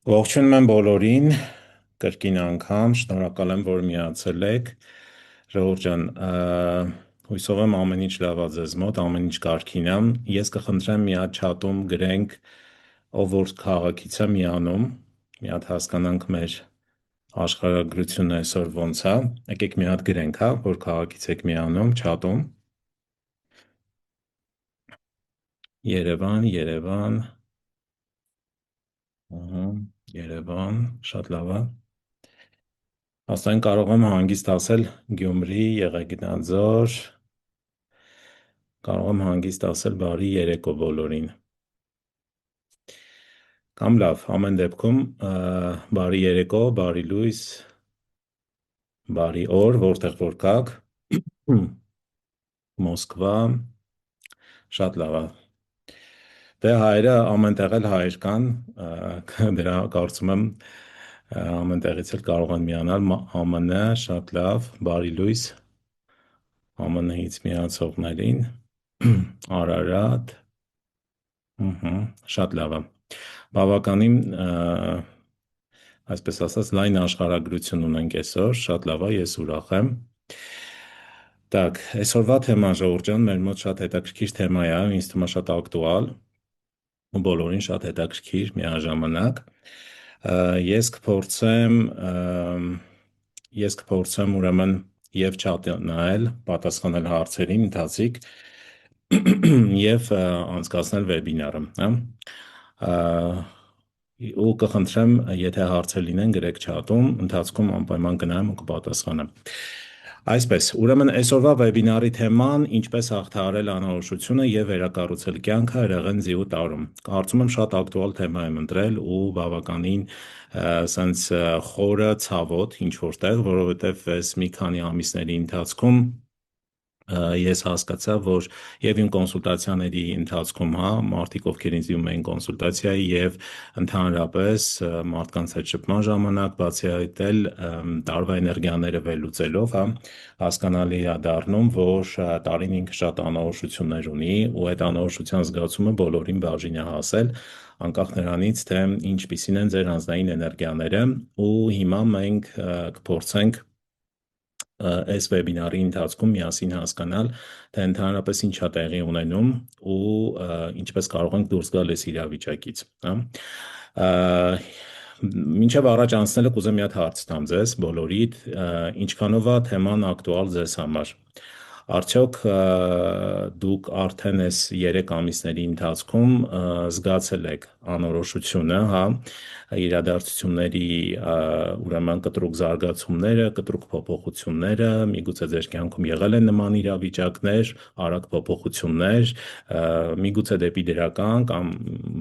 Ողջունում եմ բոլորին, կրկին անգամ, շնորհակալ եմ, որ միացել եք։ Ժողովուրդ ջան, հույսով եմ ամեն ինչ լավ ա ձեզ մոտ, ամեն ինչ կարգին ա։ Ես կխնդրեմ մի հատ չաթում գրենք, ով որ քաղաքից է միանում, մի հատ հասկանանք մեր աշխարհագրությունը այսօր ոնց է։ Եկեք մի հատ գրենք, հա, որ քաղաքից եք միանում չաթում։ Երևան, Երևան, ահա, Երևան, շատ լավ է։ Աստայն կարող եմ հանգիստ ասել Գյումրի, Եղեգնաձոր, կարող եմ հանգիստ ասել բարի երեկո բոլորին։ Կամ լավ, ամեն դեպքում բարի երեկո, բարի լույս, բարի օր, որտեղ որ կաք։ Մոսկվա, շատ լավ է։ Դե հայերը ամենտեղ էլ հայեր կան, դրա կարծում եմ ամենտեղից էլ կարող են միանալ ԱՄՆ, շատ լավ, բարի լույս ԱՄՆ-ից միացողներին, Արարատ, շատ լավ է, բավականին, այսպես ասած, լայն աշխարհագրություն ունենք այսօր, շատ լավ է, ես ուրախ եմ։ Так, այսօրվա թեման ժողովուրդ ջան, մեր մոտ շատ հետաքրքիր թեմա է, ինձ թվում է շատ ակտուալ, ու բոլորին շատ հետաքրքիր միաժամանակ։ Ես կփորձեմ ուրեմն եւ չաթ նայել, պատասխանել հարցերին ընթացիկ եւ անցկացնել վեբինարը, հա։ Ու կխնդրեմ, եթե հարցեր լինեն, գրեք չաթում, ընթացքում անպայման գնամ ու կպատասխանեմ։ Այսպես, ուրեմն այսօրվա վեբինարի թեման ինչպես հաղթահարել անորոշությունը եւ վերակառուցել կյանքը հրեղեն ձիու տարում։ Կարծում եմ շատ ակտուալ թեմա եմ ընտրել ու բավականին սենց խորը ցավոտ ինչ որտեղ, որովհետեւ այս մի քանի ամիսների ընթացքում ես հասկացա, որ եւ իմ կոնսուլտացիաների ընթացքում, հա, մարդիկ ովքեր ինձ դիմում էին կոնսուլտացիայի եւ ընդհանրապես մարդկանց հետ շփման ժամանակ, բացի այդ էլ տարվա էներգիաները վերլուծելով, հա, հասկանալի է դառնում, որ տարին ինքը շատ անորոշություններ ունի ու այդ անորոշության զգացումը բոլորին բաժին է հասել, անկախ նրանից, թե ինչպիսին են ձեր անձնային էներգիաները ու հիմա մենք կփորձենք այս վեբինարի ընթացքում միասին հասկանալ, թե ընդհանրապես ինչ է տեղի ունենում ու ինչպես կարող ենք դուրս գալ այս իրավիճակից, հա։ Մինչև առաջ անցնելը կուզեմ մի հատ հարց տամ ձեզ բոլորիդ, ինչքանով է թեման ակտուալ ձեզ համար։ Արդյոք դուք արդեն այս 3 ամիսների ընթացքում զգացել եք անորոշությունը, հա, իրադարձությունների ուրեմն կտրուկ զարգացումները, կտրուկ փոփոխությունները, միգուցե ձեր կյանքում եղել են նման իրավիճակներ, արագ փոփոխություններ, միգուցե դեպի դրական կամ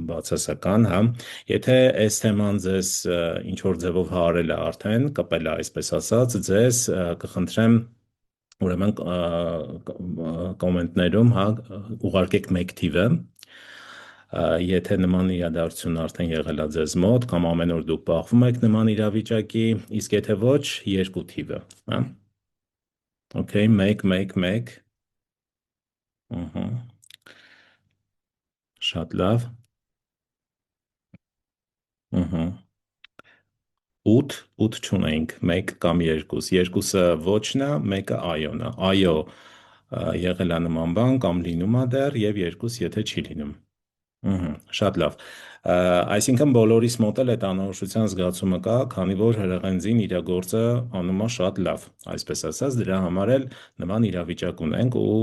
բացասական, հա, եթե այս թեման ձեզ ինչ որ ձևով հարել է արդեն, կպել է այսպես ասած, ձեզ կխնդրեմ ուրեմն կոմենտներում, հա, ուղարկեք 1 թիվը, եթե նման իրադարձություն արդեն եղել է ձեզ մոտ կամ ամեն օր դուք բախվում եք նման իրավիճակի, իսկ եթե ոչ, 2 թիվը, հա։ Okay, 1, շատ լավ, 8 չունենք, 1 կամ 2, 2-ը ոչն է, 1-ը այոն է, այո, եղել է նման բան կամ լինում է դեռ եւ 2 եթե չի լինում, շատ լավ, այսինքն բոլորիս մոտ էլ այդ անորոշության զգացումը կա, քանի որ հրեղենձին իր գործը անում է շատ լավ, այսպես ասած, դրա համար էլ նման իրավիճակ ունենք ու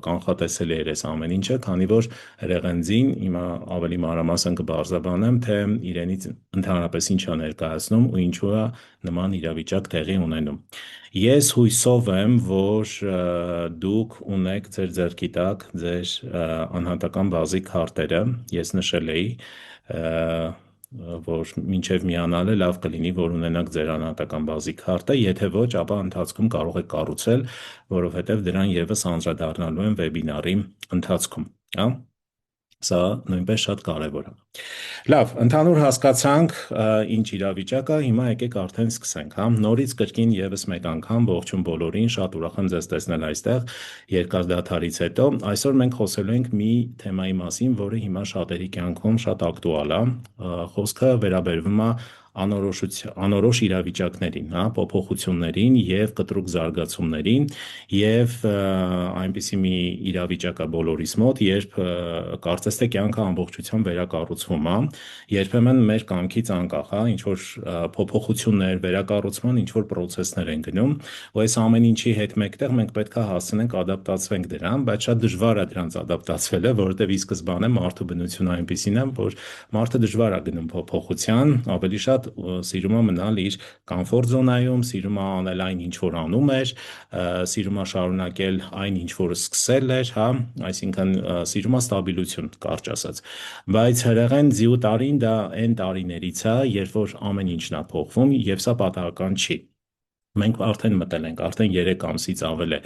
կանխատեսելի էր այս ամեն ինչը, քանի որ հրեղենձին, հիմա ավելի մանրամասն կբարձրաբանեմ, թե իրենից ընդհանրապես ինչ է ներկայացնում ու ինչու է նման իրավիճակ տեղի ունենում։ Ես հույսով եմ, որ դուք ունեք ձեր ձեռքի տակ ձեր անհատական բազի քարտերը, ես նշել էի, որ մինչև միանալը լավ կլինի, որ ունենաք ձեր անհատական բազի քարտը, եթե ոչ, ապա ընթացքում կարող եք կառուցել, որովհետև դրան եւս անդրադառնալու եմ վեբինարի ընթացքում, հա։ Սա նույնպես շատ կարևոր է։ Լավ, ընդհանուր հասկացանք ինչ իրավիճակը, հիմա եկեք արդեն սկսենք, հա։ Նորից կրկին եւս մեկ անգամ ողջույն բոլորին, շատ ուրախ եմ ձեզ տեսնել այստեղ երկար դադարից հետո։ Այսօր մենք խոսելու ենք մի թեմայի մասին, որը հիմա շատերի կյանքում շատ ակտուալ է։ Խոսքը վերաբերվում է անորոշ իրավիճակներին, հա, փոփոխություններին եւ կտրուկ զարգացումներին եւ այնպիսի մի իրավիճակ է բոլորիս մոտ, երբ կարծես թե կյանքը ամբողջությամբ վերակառուցվում է, երբեմն մեր կամքից անկախ, հա, ինչ որ փոփոխություններ, վերակառուցման ինչ որ process-ներ են գնում, ու այս ամեն ինչի հետ մեկտեղ մենք պետք է հասցնենք ադապտացվենք դրան, բայց շատ դժվար է դրանց ադապտացվելը, որովհետեւ ի սկզբանե մարդու բնությունը այնպեսին է, որ մարդը դժվար է գնում փոփոխության, ավելի շատ սիրում է մնալ իր կոմֆորտ զոնայում, սիրում է անել այն, ինչ որ անում էր, սիրում է շարունակել այն, ինչ որ սկսել էր, հա, այսինքն սիրում է ստաբիլություն, կարճ ասած։ Բայց հրեղեն ձիու տարին դա այն տարիներից է, երբ որ ամեն ինչն է փոխվում եւ սա պատահական չի։ Մենք արդեն մտել ենք, արդեն 3 ամսից ավել է,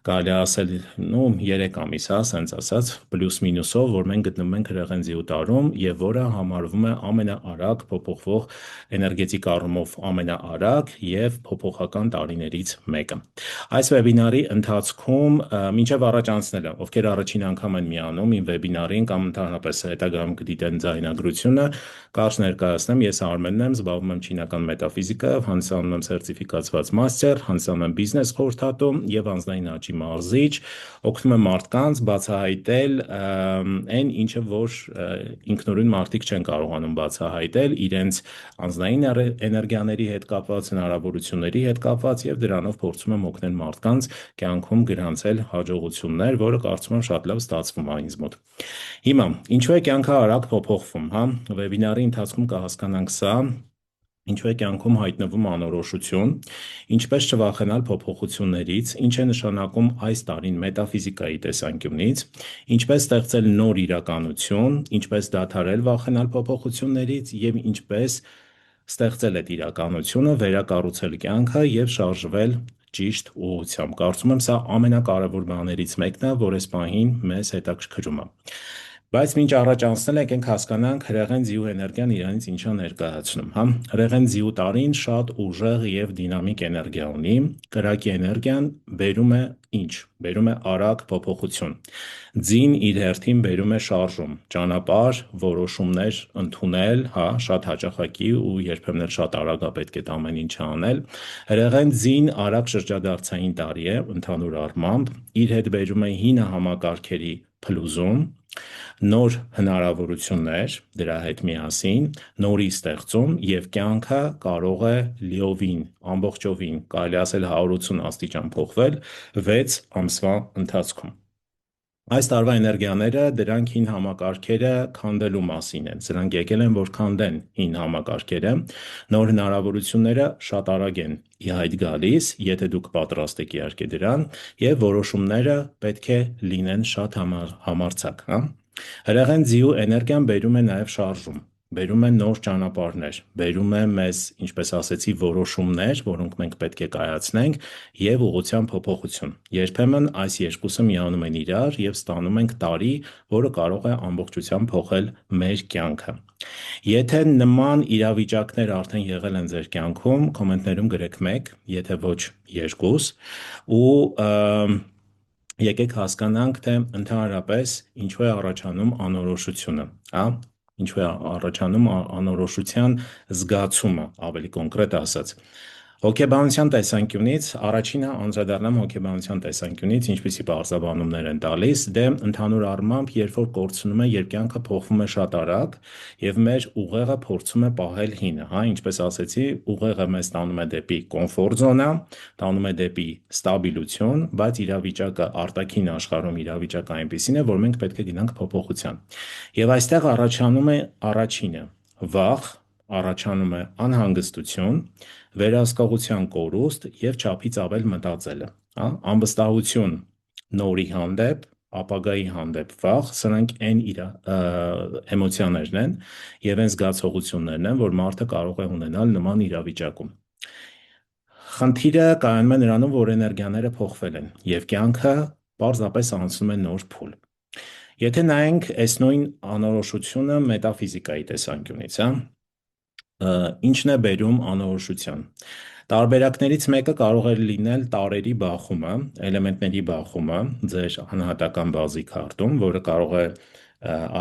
կարելի է ասել, ну 3 ամիս, հա, ասենց ասած, պլյուս մինուսով, որ մենք գտնվում ենք հրեղեն ձիու տարում եւ որը համարվում է ամենաարագ փոփոխվող էներգետիկ առումով ամենաարագ եւ փոփոխական տարիներից մեկը։ Այս վեբինարի ընթացքում մինչև առաջ անցնելը, ովքեր առաջին անգամ են միանում իմ վեբինարին կամ ընդհանրապես հետագայում կդիտեն ձայնագրությունը, կարճ ներկայացնեմ, ես Արմենն եմ, զբաղվում եմ չինական մետաֆիզիկայով, հանդիսանում եմ սերտիֆիկացված մաստեր, հանդիսանում եմ բիզնես խորհրդատու եւ անձնային աճի մարզիչ, օգնում եմ մարդկանց բացահայտել այն ինչը որ ինքնուրույն մարդիկ չեն կարողանում բացահայտել իրենց անձնային էներգիաների հետ կապված, հնարավորությունների հետ կապված եւ դրանով փորձում եմ օգնել մարդկանց կյանքում գրանցել հաջողություններ, որը կարծում եմ շատ լավ ստացվում է ինձ մոտ։ Հիմա, ինչու է կյանքը արագ փոփոխվում, հա։ Վեբինարի ընթացքում կհասկանանք սա, ինչու է կյանքում հայտնվում անորոշություն, ինչպես չվախենալ փոփոխություններից, ինչ է նշանակում այս տարին մետաֆիզիկայի տեսանկյունից, ինչպես ստեղծել նոր իրականություն, ինչպես դադարել վախենալ փոփոխություններից եւ ինչպես ստեղծել այդ իրականությունը, վերակառուցել կյանքը եւ շարժվել ճիշտ ուղղությամբ։ Կարծում եմ սա ամենակարևոր բաներից մեկն է, որ այս պահին մեզ հետաքրքրում է։ Բայց մինչ առաջ անցնել եկենք հասկանանք հրեղեն ձիու էներգիան իրանից ինչա ներկայացնում, հա։ Հրեղեն ձիու տարին շատ ուժեղ եւ դինամիկ էներգիա ունի։ Կրակի էներգիան բերում է ինչ։ Բերում է արագ փոփոխություն։ Ձին իր հերթին բերում է շարժում, ճանապարհ, որոշումներ ընդունել, հա, շատ հաճախակի ու երբեմն էլ շատ արագ է պետք է ամեն ինչ անել։ Հրեղեն ձին արագ շրջադարձային տարի է ընդհանուր առմամբ, իր հետ բերում է հին համակարգերի փլուզում, նոր հնարավորություններ դրա հետ միասին, նորի ստեղծում եւ կյանքը կարող է լիովին, ամբողջովին, կարելի ասել 180 աստիճան փոխվել 6 ամսվա ընթացքում։ Այս տարվա էներգիաները դրանք հին համակարգերը քանդելու մասին են։ Սրանք եկել են, որ քանդեն հին համակարգերը։ Նոր հնարավորությունները շատ արագ են ի հայտ գալիս, եթե դուք պատրաստ եք իհարկե դրան, եւ որոշումները պետք է լինեն շատ համարձակ, հա։ Հրեղեն ձիու էներգիան բերում է նաեւ շարժում, բերում է նոր ճանապարհներ, բերում է մեզ, ինչպես ասեցի, որոշումներ, որոնք մենք պետք է կայացնենք եւ ուղղության փոփոխություն։ Երբեմն այս երկուսը միանում են իրար եւ ստանում ենք տարի, որը կարող է ամբողջությամբ փոխել մեր կյանքը։ Եթե նման իրավիճակներ արդեն եղել են ձեր կյանքում, կոմենտներում գրեք 1, եթե ոչ 2, ու եկեք հասկանանք, թե ընդհանրապես ինչու է առաջանում անորոշությունը, հա։ Ինչու է առաջանում անորոշության զգացումը, ավելի կոնկրետ ասած։ Հոգեբանության տեսանկյունից առաջինը անդրադառնամ հոգեբանության տեսանկյունից, ինչպիսի բարձրաբանումներ են տալիս, դե ընդհանուր առմամբ, երբ որ կորցնում է, երբ կյանքը փոխվում է շատ արագ եւ մեր ուղեղը փորձում է պահել հինը, հա, ինչպես ասեցի, ուղեղը մեզ տանում է դեպի կոմֆորտ զոնա, տանում է դեպի ստաբիլություն, բայց իրավիճակը արտաքին աշխարհում իրավիճակը այնպեսին է, որ մենք պետք է գնանք փոփոխության։ Եվ այստեղ առաջանում է առաջինը՝ վախ, առաջանում է անհանգստություն, վերահսկողության կորուստ եւ չափից ավել մտածելը, հա, անվստահություն նորի հանդեպ, ապագայի հանդեպ վախ, սրանք այն էմոցիաներն են եւ այն զգացողություններն են, որ մարդը կարող է ունենալ նման իրավիճակում։ Խնդիրը կայանում է նրանում, որ էներգիաները փոխվել են եւ կյանքը պարզապես անցնում է նոր փուլ։ Եթե նայենք այս նույն անորոշությունը մետաֆիզիկայի տեսանկյունից, ինչն է բերում անորոշության։ Տարբերակներից մեկը կարող է լինել տարերի բախումը, էլեմենտների բախումը ձեր անհատական բազի քարտում, որը կարող է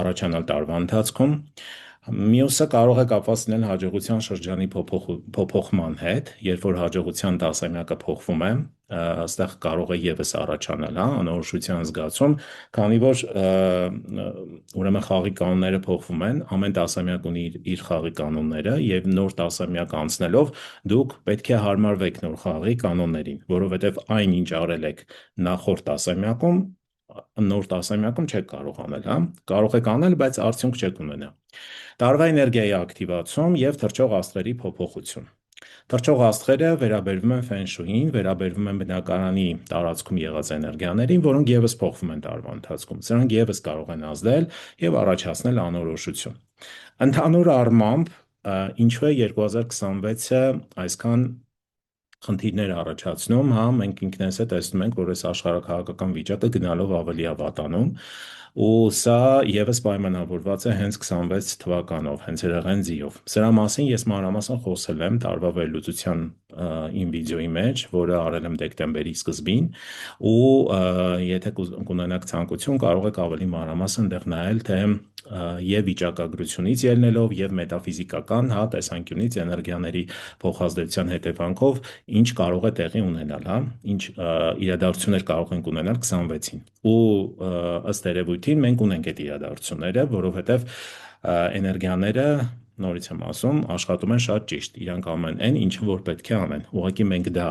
առաջանալ տարվա ընթացքում։ Մյուսը կարող է կապված լինել հաջողության շրջանի փոփոխման հետ, երբ որ հաջողության տասնամյակը փոխվում է, այստեղ կարող է եւս առաջանալ, անորոշության զգացում, քանի որ ուրեմն խաղի կանոնները փոխվում են, ամեն տասնամյակ ունի իր խաղի կանոնները եւ նոր տասնամյակ անցնելով դուք պետք է հարմարվեք նոր խաղի կանոններին, որովհետեւ այն ինչ արել եք նախորդ տասնամյակում նոր տասնամյակում չեք կարող անել, կարող եք անել, բայց արդյունք չեք ունենա։ Տարվա էներգիայի ակտիվացում եւ թռչող աստղերի փոփոխություն։ Թռչող աստղերը վերաբերվում են ֆենշուին, վերաբերվում են բնակարանի տարածքում եղած էներգիաներին, որոնք եւս փոխվում են տարվա ընթացքում։ Սրանք եւս կարող են ազդել եւ առաջացնել անորոշություն։ Ընդհանուր առմամբ, ինչու է 2026-ը այսքան խնդիրներ առաջացնում, մենք ինքներս է տեսնում ենք, որ այս աշխարհաքաղաքական վիճակը գնալով ավելի է վատանում, ու սա եւս պայմանավորված է հենց 26 թվականով, հենց եղեն ձիով։ Սրա մասին ես մանրամասն խոսել եմ տարվա վերլուծության իմ վիդեոյի մեջ, որը արել եմ դեկտեմբերի սկզբին, ու եթե կունենաք ցանկություն, կարող եք ավելի մանրամասն այնտեղ նայել, թե եւ վիճակագրությունից ելնելով եւ մետաֆիզիկական տեսանկյունից էներգիաների փոխազդեցության հետևանքով ինչ կարող է տեղի ունենալ, ինչ իրադարձություններ կարող ենք ունենալ 26-ին։ Ու ըստ երևույթին մենք ունենք այդ իրադարձությունները, որովհետեւ էներգիաները նորից եմ ասում, աշխատում են շատ ճիշտ, իրանք ամեն այն ինչը որ պետք է անեն։ Ուղղակի մենք դա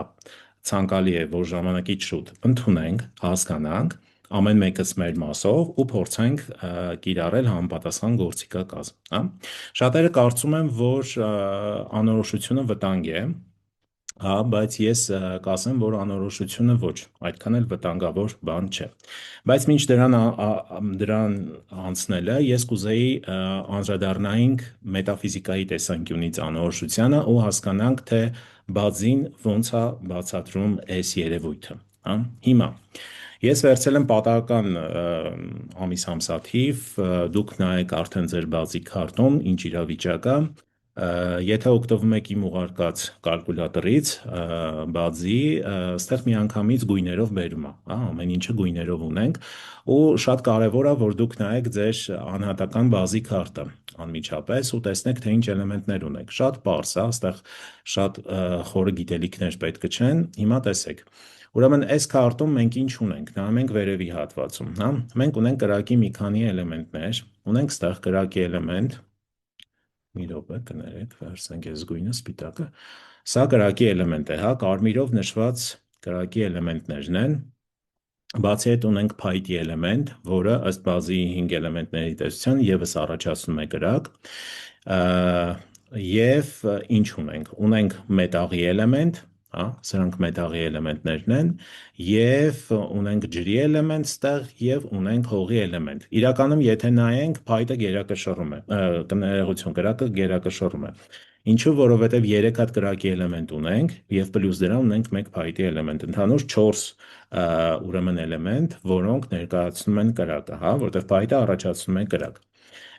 ցանկալի է, որ ժամանակից շուտ ընդունենք, հասկանանք, ամեն մեկս մեր մասով ու փորձենք կիրառել համապատասխան գործիքակազմ, հա։ Շատերը կարծում են, որ անորոշությունը վտանգ է, բայց ես կասեմ, որ անորոշությունը ոչ, այդքան էլ վտանգավոր բան չէ։ Բայց մինչ դրան անցնելը, ես կուզեի անդրադառնայինք մետաֆիզիկայի տեսանկյունից անորոշությանը ու հասկանանք, թե բազին ոնց է բացատրում այս երևույթը, հա։ Հիմա ես վերցել եմ պատահական ամիս ամսաթիվ, դուք նայեք արդեն ձեր բազի քարտում ինչ իրավիճակ է, եթե օգտվում եք իմ ուղարկած կալկուլյատորից, բազի, այստեղ միանգամից գույներով բերում է, ամեն ինչը գույներով ունենք, ու շատ կարևոր է, որ դուք նայեք ձեր անհատական բազի քարտը անմիջապես ու տեսնեք, թե ինչ էլեմենտներ ունեք։ Շատ պարզ է, այստեղ շատ խորը գիտելիքներ պետք չեն։ Հիմա տեսեք։ Ուրեմն այս քարտում մենք ինչ ունենք։ Նայում ենք վերևի հատվածում, Մենք ունենք կրակի մի քանի էլեմենտներ, ունենք այստեղ կրակի էլեմենտ, մի րոպե, կներեք, վերցնենք այս գույնը, սպիտակը։ Սա կրակի էլեմենտ է, կարմիրով նշված կրակի էլեմենտներն են։ Բացի այդ ունենք փայտի էլեմենտ, որը ըստ բազի 5 էլեմենտների տեսության եւս առաջացնում է կրակ։ Եվ ինչ ունենք։ Ունենք մետաղի էլեմենտ, սրանք մետաղի էլեմենտներն են, եւ ունենք ջրի էլեմենտ ստեղ եւ ունենք հողի էլեմենտ։ Իրականում եթե նայենք, փայտը գերակշռում է, կներողություն, կրակը գերակշռում է։ Ինչու, որովհետև 3 հատ կրակի էլեմենտ ունենք եւ պլյուս դրա ունենք 1 փայտի էլեմենտ, ընդհանուր 4 ուրեմն էլեմենտ, որոնք ներկայացնում են կրակը, որտեղ փայտը առաջացնում է կրակ։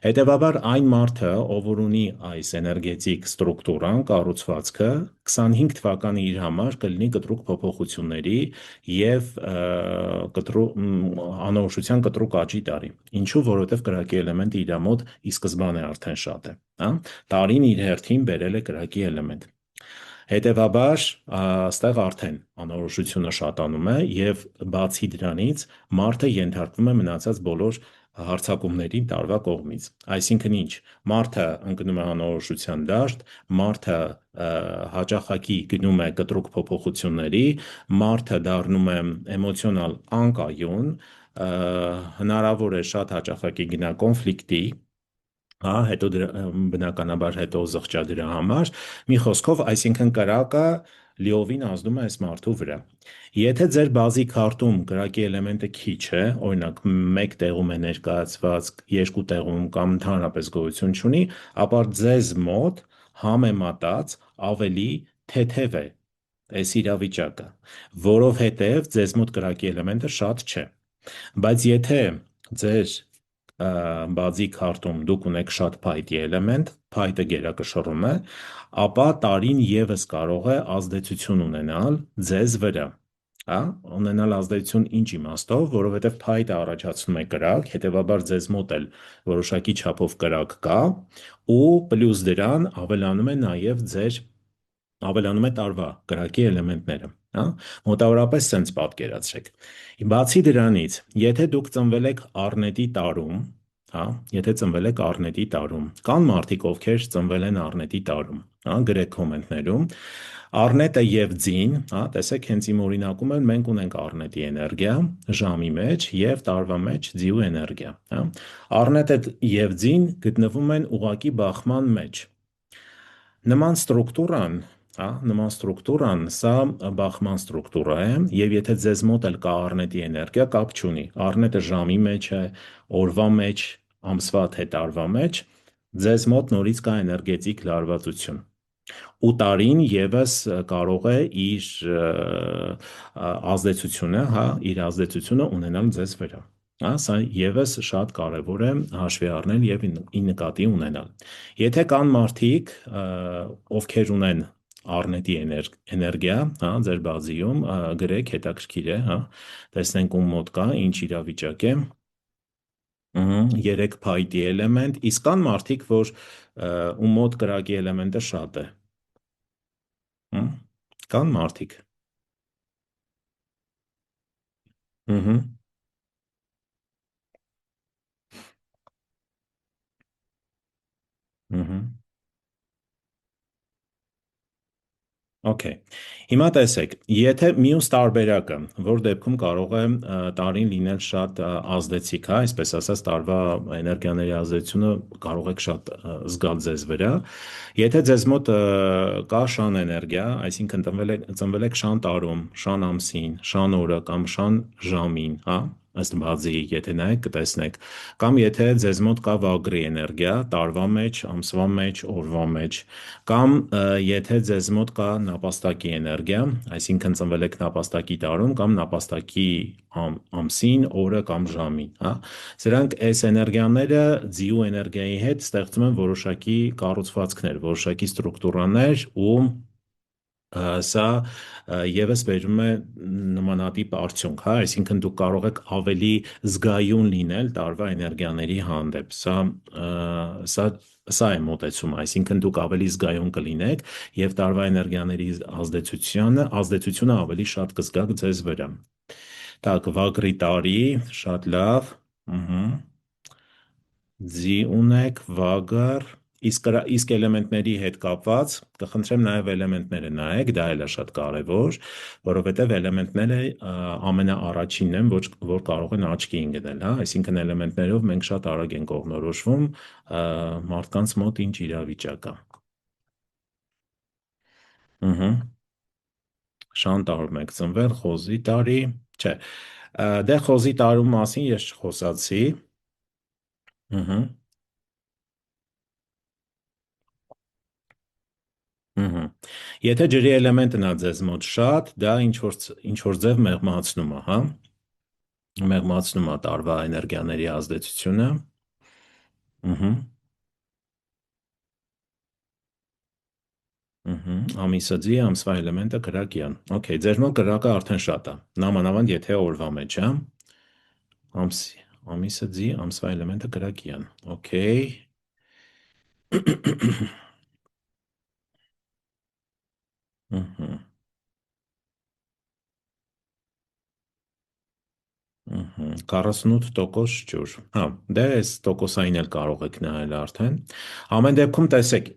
Հետևաբար այն մարդը, ով որ ունի այս էներգետիկ ստրուկտուրան, կառուցվածքը, 25 թվականը իր համար կլինի կտրուկ փոփոխությունների եւ անորոշության կտրուկ աճի տարի։ Ինչու, որովհետև կրակի էլեմենտը իր մոտ ի սկզբանե արդեն շատ է, տարին իր հերթին բերել է կրակի էլեմենտ։ Հետևաբար, այստեղ արդեն անորոշությունը շատանում է եւ բացի դրանից մարդը ենթարկվում է մնացած բոլոր հարձակումներին տարվա կողմից։ Այսինքն ինչ, մարդը ընկնում է անորոշության դաշտ, մարդը հաճախակի գնում է կտրուկ փոփոխությունների, մարդը դառնում է էմոցիոնալ անկայուն, հնարավոր է շատ հաճախակի գնա կոնֆլիկտի, հետո բնականաբար հետո զղջա դրա համար, մի խոսքով, այսինքն կրակը լիովին ազդում է այս մարդու վրա։ Եթե ձեր բազի քարտում կրակի էլեմենտը քիչ է, օրինակ 1 տեղում է ներկայացված, 2 տեղում կամ ընդհանրապես գոյություն չունի, ապա ձեզ մոտ համեմատած ավելի թեթև է այս իրավիճակը, որովհետև ձեզ մոտ կրակի էլեմենտը շատ չէ։ Բայց եթե ձեր բազի քարտում դուք ունեք շատ փայտի էլեմենտ, փայտը գերակշռում է, ապա տարին եւս կարող է ազդեցություն ունենալ ձեզ վրա։ Հա, ունենալ ազդեցություն ինչ իմաստով, որովհետև փայտը առաջացնում է կրակ, հետևաբար ձեզ մոտ էլ որոշակի չափով կրակ կա, ու պլյուս դրան ավելանում է տարվա կրակի էլեմենտները, հա, մոտավորապես սենց պատկերացրեք։ Բացի դրանից, եթե դուք ծնվել եք առնետի տարում, հա, եթե ծնվել եք առնետի տարում, կան մարդիկ, ովքեր ծնվել են առնետի տարում, հա, գրեք կոմենտներում, առնետը եւ ձին, հա, տեսեք, հենց իմ օրինակում էլ մենք ունենք առնետի էներգիա ժամի մեջ եւ տարվա մեջ ձիու էներգիա, հա։ Առնետը եւ ձին գտնվում են ուղակի բախման մեջ։ Նման ստրուկտուրան, հա, նման ստրուկտուրան, սա բախման ստրուկտուրա է, եւ եթե ձեզ մոտ էլ կա առնետի էներգիա, կապ չունի։ Առնետը ժամի մեջ է, օրվա մեջ, ամսվա թե տարվա մեջ, ձեզ մոտ նորից կա էներգետիկ լարվածություն։ Ու տարին եւս կարող է իր ազդեցությունը, հա, իր ազդեցությունը ունենալ ձեզ վրա։ Հա, սա եւս շատ կարեւոր է հաշվի առնել եւ ի նկատի ունենալ։ Եթե կան մարդիկ, ովքեր ունեն առնետի էներգիա, հա, ձեր բազիում, գրեք, հետաքրքիր է, հա, տեսնենք ում մոտ կա, ինչ իրավիճակ է։ Երեք փայտի էլեմենտ, իսկ կան մարդիկ, որ ում մոտ կրակի էլեմենտը շատ է։ Կան մարդիկ։ Ահա, ահա։ Okay։ Հիմա տեսեք, եթե մյուս տարբերակը, որ դեպքում կարող է տարին լինել շատ ազդեցիկ, հա, այսպես ասած, տարվա էներգիաների ազդեցությունը կարող եք շատ զգալ ձեզ վրա, եթե ձեզ մոտ կա շան էներգիա, այսինքն ծնվել եք շան տարում, շան ամսին, շան օրը կամ շան ժամին, հա, ըստ բազի, եթե նայեք կտեսնեք, կամ եթե ձեզ մոտ կա վագրի էներգիա, տարվա մեջ, ամսվա մեջ, օրվա մեջ, կամ եթե ձեզ մոտ կա նապաստակի էներգիա, այսինքն ծնվել եք նապաստակի տարում կամ նապաստակի ամսին, օրը կամ ժամին, հա, սրանք այս էներգիաները ձիու էներգիայի հետ ստեղծում են որոշակի կառուցվածքներ, որոշակի ստրուկտուրաներ ու սա եւս բերում է նմանատիպ արդյունք, հա, այսինքն դուք կարող եք ավելի զգայուն լինել տարվա էներգիաների հանդեպ։ Սա է մոտեցումը, այսինքն դուք ավելի զգայուն կլինեք եւ տարվա էներգիաների ազդեցությունը ավելի շատ կզգաք ձեզ վրա։ Так, վագրի տարի, շատ լավ։ Ահա։ Ձի ունեք, վագր, իսկ էլեմենտների հետ կապված, կխնդրեմ նաև էլեմենտները նայեք, դա էլ է շատ կարևոր, որովհետև էլեմենտները ամենաառաջինն են, որ կարող են աչքի ընկնել, հա, այսինքն էլեմենտներով մենք շատ արագ ենք կողմնորոշվում մարդկանց մոտ ինչ իրավիճակ է։ Ահա։ Շան տարում եք ծնվել, խոզի տարի, չէ, դե խոզի տարու մասին ես չխոսացի։ Ահա։ Եթե ջրի էլեմենտն է ձեզ մոտ շատ, դա ինչ-որ ձև մեղմացնում է, հա, մեղմացնում է տարվա էներգիաների ազդեցությունը։ Ամիսը ձի, ամսվա էլեմենտը կրակյան։ Okay, ձեր մոտ կրակը արդեն շատ է, նամանավանդ եթե օրվա մեջ, հա, ամիսը ձի, ամսվա էլեմենտը կրակյան, okay։ Ահա։ 48% ջուր։ Հա, դե այս տոկոսային էլ կարող եք նայել արդեն։ Ամեն դեպքում տեսեք,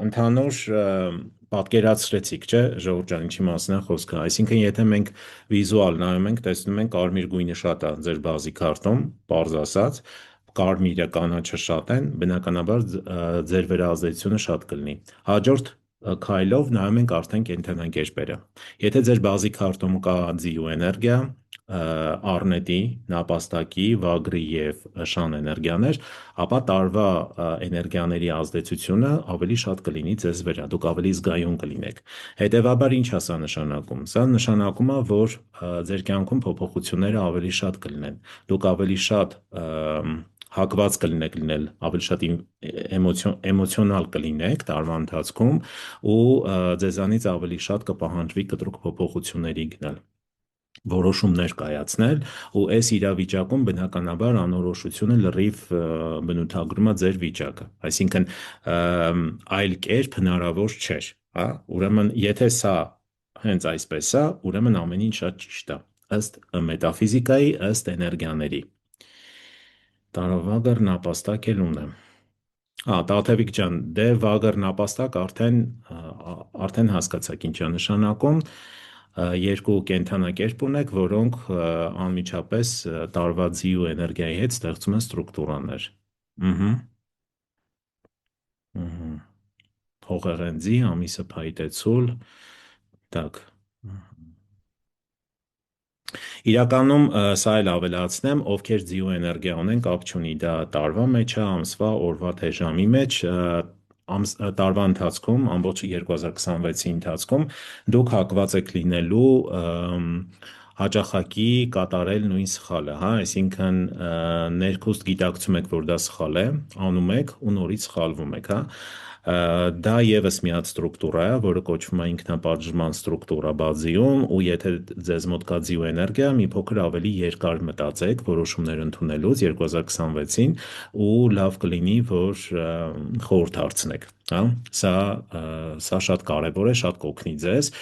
ընդհանուր պատկերացրեցիք, չէ, Ժողովուրդ ջան, ինչի մասին է խոսքը։ Այսինքն, եթե մենք վիզուալ նայում ենք, տեսնում ենք կարմիր գույնը շատ է ձեր բազի քարտում, պարզ ասած, կարմիրը, կանաչը շատ են, բնականաբար ձեր վրա ազդեցությունը շատ կլինի։ Հաջորդ քայլով նայում ենք արդեն կենդանակերպերը։ Եթե ձեր բազի քարտում կա ձիու էներգիա, առնետի, նապաստակի, վագրի եւ շան էներգիաներ, ապա տարվա էներգիաների ազդեցությունը ավելի շատ կլինի ձեզ վրա, դուք ավելի զգայուն կլինեք։ Հետևաբար ինչ է սա նշանակում։ Սա նշանակում է, որ ձեր կյանքում փոփոխությունները ավելի շատ կլինեն։ Դուք ավելի շատ հակված կլինեք լինել, ավելի շատ էմոցիոնալ կլինեք տարվա ընթացքում ու ձեզանից ավելի շատ կպահանջվի կտրուկ փոփոխությունների գնալ, որոշումներ կայացնել ու այս իրավիճակում բնականաբար անորոշությունը լրիվ բնութագրում է ձեր վիճակը, այսինքն այլ կերպ հնարավոր չէր, հա, ուրեմն եթե սա հենց այսպես է, ուրեմն ամեն ինչ շատ ճիշտ է, ըստ մետաֆիզիկայի, ըստ էներգիաների։ Տարավագր նապաստակ էլ ունեմ։ Տաթևիկ ջան, դե վագր նապաստակ արդեն հասկացաք ինչ է նշանակում, երկու կենդանակերպ ունեք, որոնք անմիջապես տարվա ձիու էներգիայի հետ ստեղծում են ստրուկտուրաներ։ Ահա, ահա, փողեղենձի, ամիսը փայտեցուլ, տակ։ Իրականում սա էլ ավելացնեմ, ովքեր ձիու էներգիա ունեն, կապ չունի, դա տարվա մեջ է, ամսվա, օրվա, թե ժամի մեջ, տարվա ընթացքում, ամբողջ 2026-ի ընթացքում դուք հակված եք լինելու հաճախակի կատարել նույն սխալը, հա, այսինքն ներքուստ գիտակցում եք, որ դա սխալ է, անում եք ու նորից սխալվում եք, հա, դա եւս միած ստրուկտուրա է, որը կոչվում է ինքնապատժման ստրուկտուրա բազիում ու եթե ձեզ մոտ կա ձիու էներգիա, մի փոքր ավելի երկար մտածեք որոշումներ ընդունելուց 2026-ին ու լավ կլինի, որ խորհուրդ հարցնեք, հա, սա շատ կարևոր է, շատ կօգնի ձեզ,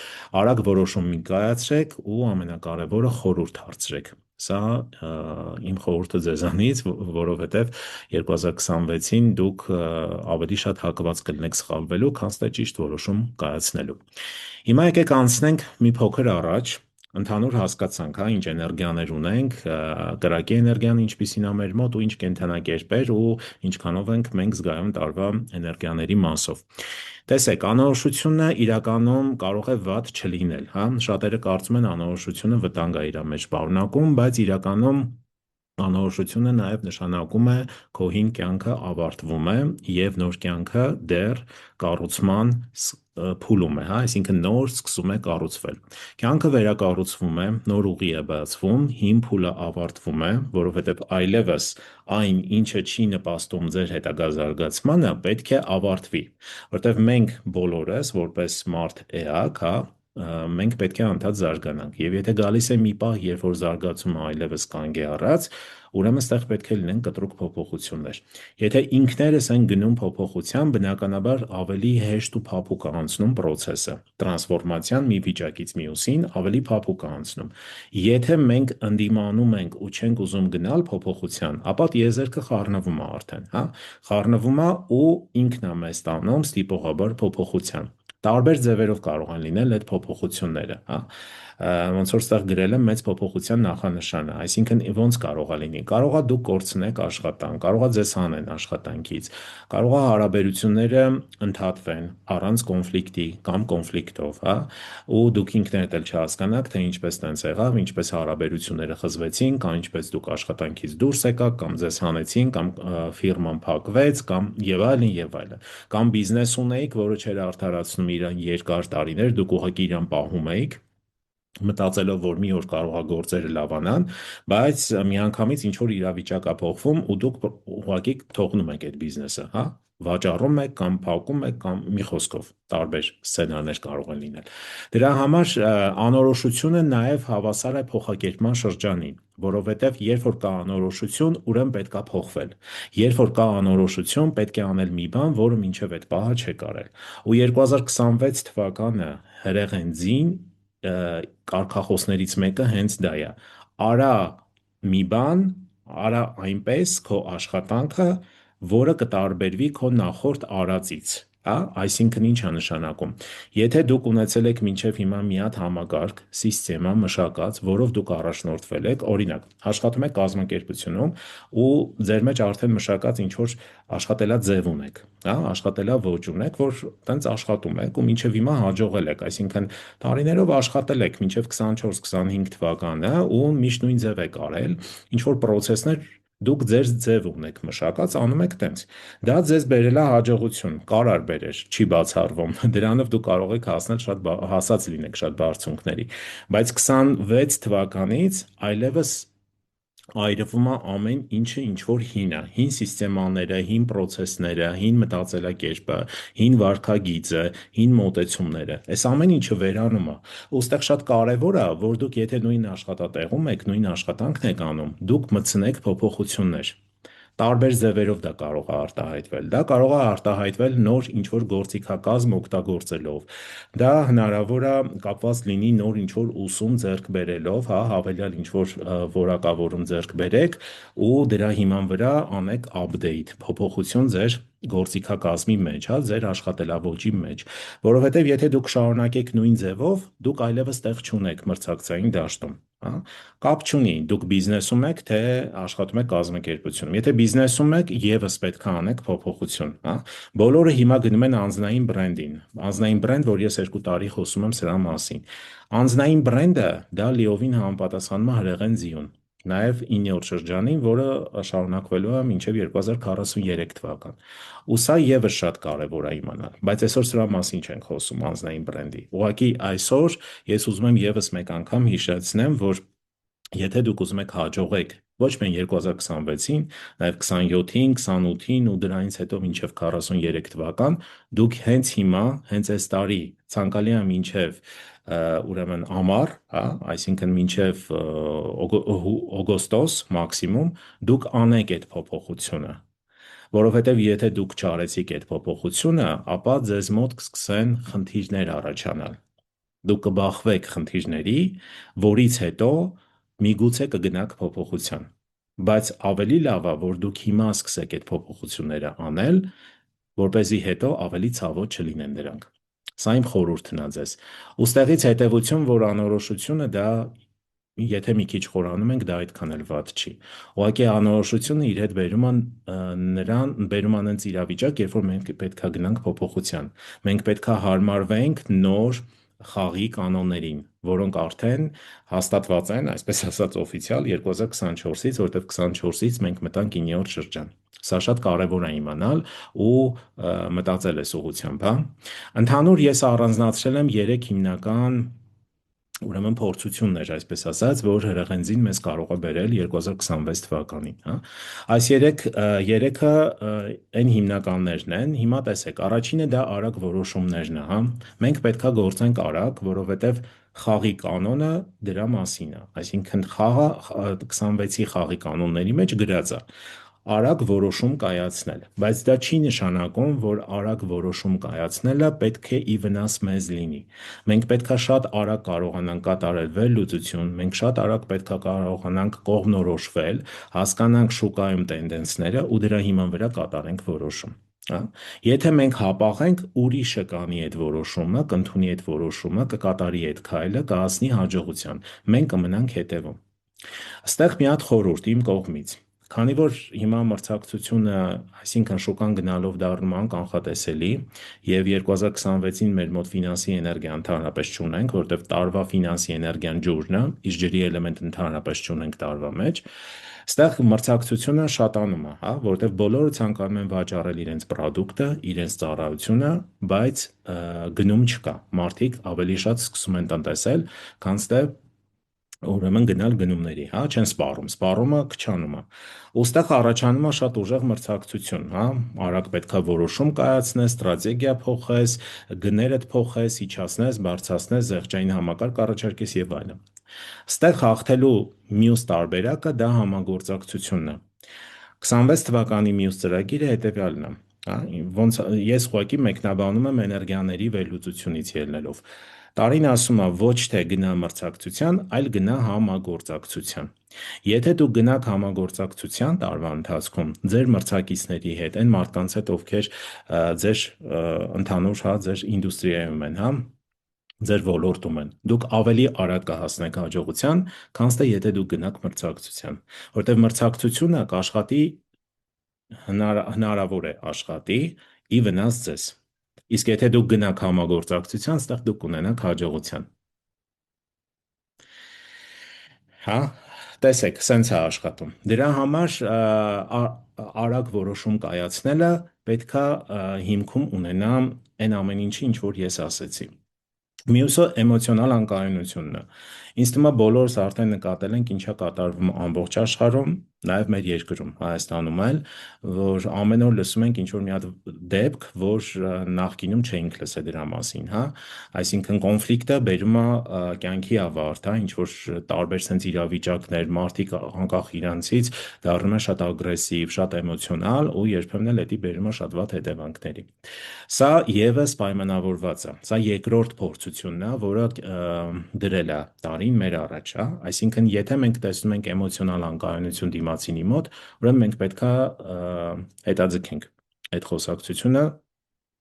արագ որոշում մի կայացրեք ու ամենակարևորը խորհուրդ հարցրեք։ Սա իմ խորհուրդը ձեզանից, որովհետև 2026-ին դուք ավելի շատ հակված կլինեք սխալվելու, քան թե ճիշտ որոշում կայացնելու։ Հիմա եկեք անցնենք մի փոքր առաջ, ընդհանուր հասկացանք, հա, ինչ էներգիաներ ունենք, կրակի էներգիան ինչպիսին է մեր մոտ ու ինչ կենդանակերպեր ու ինչքանով ենք մենք զգայուն տարվա էներգիաների մասով։ Տեսեք, անորոշությունը իրականում կարող է վատ չլինել, հա, շատերը կարծում են անորոշությունը վտանգ է իր մեջ պարունակում, բայց իրականում անորոշությունը նաև նշանակում է քո հին կյանքը ավարտվում է եւ նոր կյանքը դեռ կառուցման փուլում է, հա, այսինքն նոր սկսում է կառուցվել։ Կյանքը վերակառուցվում է, նոր ուղի է բացվում, հին փուլը ավարտվում է, որովհետեւ այլևս այն, ինչը չի նպաստում ձեր հետագա զարգացմանը, պետք է ավարտվի, որտեվ մենք բոլորս որպես մարդ էակ, հա, մենք պետք է անդադ զարգանանք եւ եթե գալիս է մի պահ, երբ որ զարգացումը այլևս կանգ է առած, ուրեմն ստեղ պետք է լինեն կտրուկ փոփոխություններ։ Եթե ինքներս են գնում փոփոխության, բնականաբար ավելի հեշտ ու փափուկ է անցնում process-ը։ Տրանսֆորմացիան մի վիճակից մյուսին ավելի փափուկ է անցնում։ Եթե մենք ընդդիմանում ենք ու չենք ուզում գնալ փոփոխության, ապա տիեզերքը խառնվում է արդեն, հա, խառնվում է ու ինքն է մեզ տանում ստիպողաբար փոփոխության։ Տարբեր ձևերով կարող են լինել այդ փոփոխությունները, հա, ոնց որ ստեղ գրել եմ մեծ փոփոխության նախանշանը, այսինքն ոնց կարող է լինի, կարող է դուք կորցնեք աշխատանք, կարող է ձեզ հանեն աշխատանքից, կարող է հարաբերությունները ընդհատվեն առանց կոնֆլիկտի կամ կոնֆլիկտով, հա, ու դուք ինքներդ էլ չհասկանաք, թե ինչպես տենց եղավ, ինչպես հարաբերությունները խզվեցին, կամ ինչպես դուք աշխատանքից դուրս եկաք, կամ ձեզ հանեցին, կամ ֆիրման փակվեց, կամ եւ այլն եւ այլն, կամ բիզնես ունեիք, որը չէր արդարացնում իր երկար տարիներ, դուք ուղղակի իրան պահում էիք մտածելով, որ մի օր կարող է գործերը լավանան, բայց միանգամից ինչ որ իրավիճակ է փոխվում ու դուք ուղղակի թողնում եք այդ բիզնեսը, հա, վաճառում եք կամ փակում եք կամ մի խոսքով տարբեր սցենարներ կարող են լինել։ Դրա համար անորոշությունը նաև հավասար է փոխակերպման շրջանին, որովհետև երբ որ կա անորոշություն, ուրեմն պետք է փոխվել։ Երբ որ կա անորոշություն, պետք է անել մի բան, որը մինչև այդ պահը չեք արել։ Ու 2026 թվականը հրեղենձին կարգախոսներից մեկը հենց դա է։ Արա մի բան, արա այնպես քո աշխատանքը, որը կտարբերվի քո նախորդ արածից, հա, այսինքն ինչ է նշանակում։ Եթե դուք ունեցել եք մինչև հիմա մի հատ համակարգ, սիստեմա, մշակած, որով դուք առաջնորդվել եք, օրինակ, աշխատում եք կազմակերպությունում ու ձեր մեջ արդեն մշակած ինչ որ աշխատելաձև ունեք, հա, աշխատելաոճ ունեք, որ տենց աշխատում եք ու մինչև հիմա հաջողել եք, այսինքն տարիներով աշխատել եք մինչև 24-25 թվականը ու միշտ նույն ձև եք արել, ինչ որ process-ներ դուք ձեր ձև ունեք մշակած, անում եք տենց։ Դա ձեզ բերել է հաջողություն, կարար բերեր, չի բացառվում։ Դրանով դուք կարող եք հասնել հասած լինեք շատ բարձունքների։ Բայց 26 թվականից այլևս այրվում է ամեն ինչը, ինչ որ հին է, հին սիստեմաները, հին պրոցեսները, հին մտածելակերպը, հին վարքագիծը, հին մոտեցումները, այս ամեն ինչը վերանում է։ Ոստեղ շատ կարևոր է, որ դուք եթե նույն աշխատատեղում եք, նույն աշխատանքն եք անում, դուք մտցնեք փոփոխություններ։ Տարբեր ձևերով դա կարող է արտահայտվել։ Դա կարող է արտահայտվել նոր ինչ-որ գործիքակազմ օգտագործելով։ Դա հնարավոր է կապված լինի նոր ինչ-որ ուսում ձեռք բերելով, հա, հավելյալ ինչ-որ որակավորում ձեռք բերեք ու դրա հիման վրա անեք update, փոփոխություն ձեր գործիքակազմի մեջ, հա, ձեր աշխատելավոճի մեջ, որովհետև եթե դուք շարունակեք նույն ձևով, դուք այլևս տեղ չունեք մրցակցային դաշտում, հա։ Կապ չունի, դուք բիզնեսում եք, թե աշխատում եք կազմակերպությունում։ Եթե բիզնեսում եք, եւս պետք է անեք փոփոխություն, հա։ Բոլորը հիմա գնում են անձնային բրենդին։ Անձնային բրենդ, որ ես 2 տարի խոսում եմ սրա մասին։ Անձնային բրենդը դա լիովին համապատասխանում է հրեղեն ձիուն։ Նաև 9-րդ շրջանին, որը շարունակվելու է մինչև 2043 թվական։ Ու սա եւս շատ կարևոր է իմանալ, բայց այսօր սրա մասին չենք խոսում անձնային բրենդի։ Ուղղակի այսօր ես ուզում եմ եւս մեկ անգամ հիշեցնեմ, որ եթե դուք ուզում եք հաջողեք ոչ միայն 2026-ին, նաև 27-ին, 28-ին ու դրանից հետո մինչև 43 թվական, դուք հենց հիմա, հենց այս տարի, ցանկալի է մինչև ուրեմն ամառ, հա, այսինքն մինչև օգոստոս մաքսիմում, դուք անեք այդ փոփոխությունը, որովհետև եթե դուք չարեցիք այդ փոփոխությունը, ապա ձեզ մոտ կսկսեն խնդիրներ առաջանալ։ Դուք կբախվեք խնդիրների, որից հետո միգուցե կգնաք փոփոխության։ Բայց ավելի լավ է, որ դուք հիմա սկսեք այդ փոփոխությունները անել, որ เป զի հետո ավելի ցավոտ չլինեն դրանք։ Սա իմ խորհուրդն է ձեզ։ Ոստեղից հետևություն, որ անորոշությունը դա եթե մի քիչ խորանում ենք, դա այդքան էլ վատ չի։ Ուղղակի անորոշությունը իր հետ բերում անենց իրավիճակ, երբ որ մենք պետքա գնանք փոփոխության։ Մենք պետքա հարմարվենք նոր խաղի կանոններին, որոնք արդեն հաստատված են, այսպես ասած, օֆիցիալ 2024-ից, որտեղ 24-ից մենք մտանք 9-րդ շրջան։ Սա շատ կարևոր է իմանալ ու մտածել այս ուղղությամբ, հա։ Ընդհանուր ես առանձնացրել եմ 3 հիմնական ուրեմն փորձություններ, այսպես ասած, որ հրեղենձին մեզ կարող է բերել 2026 թվականին, հա։ Այս երեքը այն հիմնականներն են։ Հիմա տեսեք, առաջինը դա արագ որոշումներն է, հա։ Մենք պետքա գործենք արագ, որովհետև խաղի կանոնը դրա մասին է։ Այսինքն խաղը 26-ի խաղի կանոնների մեջ գրած է արագ որոշում կայացնել, բայց դա չի նշանակում, որ արագ որոշում կայացնելը պետք է ի վնաս մեզ լինի։ Մենք պետքա շատ արագ կարողանանք կատարել վերլուծություն, մենք շատ արագ պետքա կարողանանք կողմնորոշվել, հասկանանք շուկայում տենդենսները ու դրա հիման վրա կատարենք որոշում, հա։ Եթե մենք հապաղենք, ուրիշը կանի այդ որոշումը, կընդունի այդ որոշումը, կկատարի այդ քայլը, կհասնի հաջողության։ Մենք կմնանք հետևում։ Ստեղ մի հատ խորհուրդ իմ կողմից։ Քանի որ հիմա մրցակցությունը, այսինքն շուկան գնալով դառնում է անկանխատեսելի, եւ 2026-ին մեր մոտ ֆինանսի էներգիա ընդհանրապես չունենք, որտեղ տարվա ֆինանսի էներգիան ջուրն է, իսկ ջրի էլեմենտ ընդհանրապես չունենք տարվա մեջ, ստեղ մրցակցությունը շատանում է, հա, որտեղ բոլորը ցանկանում են վաճառել իրենց պրոդուկտը, իրենց ծառայությունը, բայց գնում չկա։ Մարդիկ ավելի շատ սկսում են տնտեսել, քան թե ուրեմն գնալ գնումների, հա, չեն սպառում, սպառումը քչանում է։ Ոստեղ առաջանում է շատ ուժեղ մրցակցություն, հա, արագ պետքա որոշում կայացնես, ստրատեգիա փոխես, գներդ փոխես, իջացնես, բարձրացնես, զեղչային համակարգ առաջարկես եւ այլն։ Ստեղ հաղթելու մյուս տարբերակը դա համագործակցությունն է։ 26 թվականի մյուս ծրագիրը հետևյալն է, հա, ոնց ես ուղղակի մեկնաբանում եմ էներգիաների վերլուծությունից ելնելով։ Տարին ասում է ոչ թե գնա մրցակցության, այլ գնա համագործակցության։ Եթե դուք գնաք համագործակցության տարվա ընթացքում ձեր մրցակիցների հետ, այն մարդկանց հետ, ովքեր ձեր ընդհանուր, հա, ձեր ինդուստրիայում են, հա, ձեր ոլորտում են, դուք ավելի արագ կհասնեք հաջողության, քան թե եթե դուք գնաք մրցակցության, որտեղ մրցակցությունը կաշխատի հնարավոր է աշխատի ի վնաս ձեզ։ Իսկ եթե դուք գնաք համագործակցության, ստեղ դուք կունենաք հաջողության։ Հա, տեսեք, սենց է աշխատում։ Դրա համար արագ որոշում կայացնելը պետքա հիմքում ունենա այն ամեն ինչի, ինչ որ ես ասեցի։ Մյուսը էմոցիոնալ անկայունությունն է։ Ինձ թվում է բոլորս արդեն նկատել ենք ինչա կատարվում ամբողջ աշխարհում, նաև մեր երկրում, Հայաստանում էլ, որ ամեն օր լսում ենք ինչ-որ մի հատ դեպք, որ նախկինում չէինք լսել դրա մասին, հա։ Այսինքն կոնֆլիկտը բերում է կյանքի ավարտ, հա, ինչ-որ տարբեր sense իրավիճակներ, մարդիկ անկախ իրանցից դառնում են շատ ագրեսիվ, շատ էմոցիոնալ ու երբեմն էլ դա բերում է շատ վատ հետևանքների։ Սա եւս պայմանավորված է։ Սա երկրորդ փորձությունն է, որը դրել է տարին մեր առաջ, հա։ Այսինքն, եթե մենք տեսնում ենք էմոցիոնալ անկայունություն դիմացինի մոտ, ուրեմն մենք պետքա հետաձգենք այդ խոսակցությունը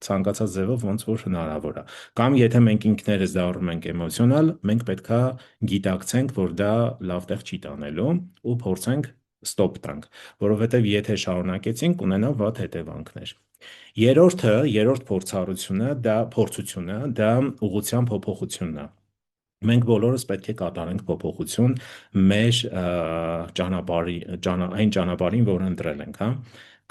ցանկացած ձևով ոնց որ հնարավոր է։ Կամ եթե մենք ինքներս դառնում ենք էմոցիոնալ, մենք պետքա գիտակցենք, որ դա լավ տեղ չի տանելու ու փորձենք ստոպ տանք, որովհետև եթե շարունակեցինք, կունենա վատ հետևանքներ։ Երրորդ փորձությունը դա ուղղության փոփոխությունն է։ Մենք բոլորս պետք է կատարենք փոփոխություն մեր այն ճանապարհին, որ ընտրել ենք, հա։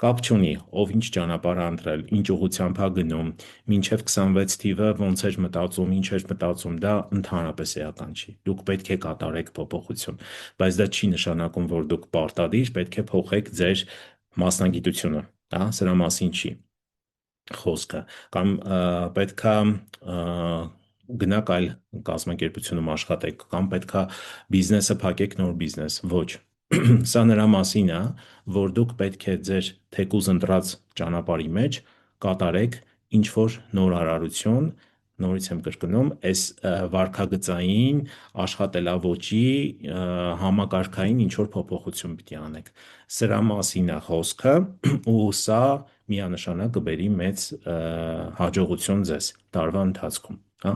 Կապ չունի, ով ինչ ճանապարհ է ընտրել, ինչ ուղղությամբ է գնում, մինչև 26 թիվը ոնց էր մտածում, ինչ էր մտածում, դա ընդհանրապես էական չի։ Դուք պետք է կատարեք փոփոխություն, բայց դա չի նշանակում, որ դուք պարտադիր պետք է փոխեք ձեր մասնագիտությունը, հա, սրա մասին չի խոսքը, կամ պետքա գնաք այլ կազմակերպությունում աշխատեք, կամ պետքա բիզնեսը փակեք նոր բիզնես, ոչ։ Սա նրա մասին է, որ դուք պետք է ձեր թեկուզ ընտրած ճանապարհի մեջ կատարեք ինչ որ նոր արարություն, նորից եմ կրկնում, այս վարքագծային աշխատելավոճի համակարգային ինչ որ փոփոխություն պիտի անեք։ Սրա մասին է խոսքը ու սա միանշանակ կբերի մեծ հաջողություն ձեզ տարվա ընթացքում, հա։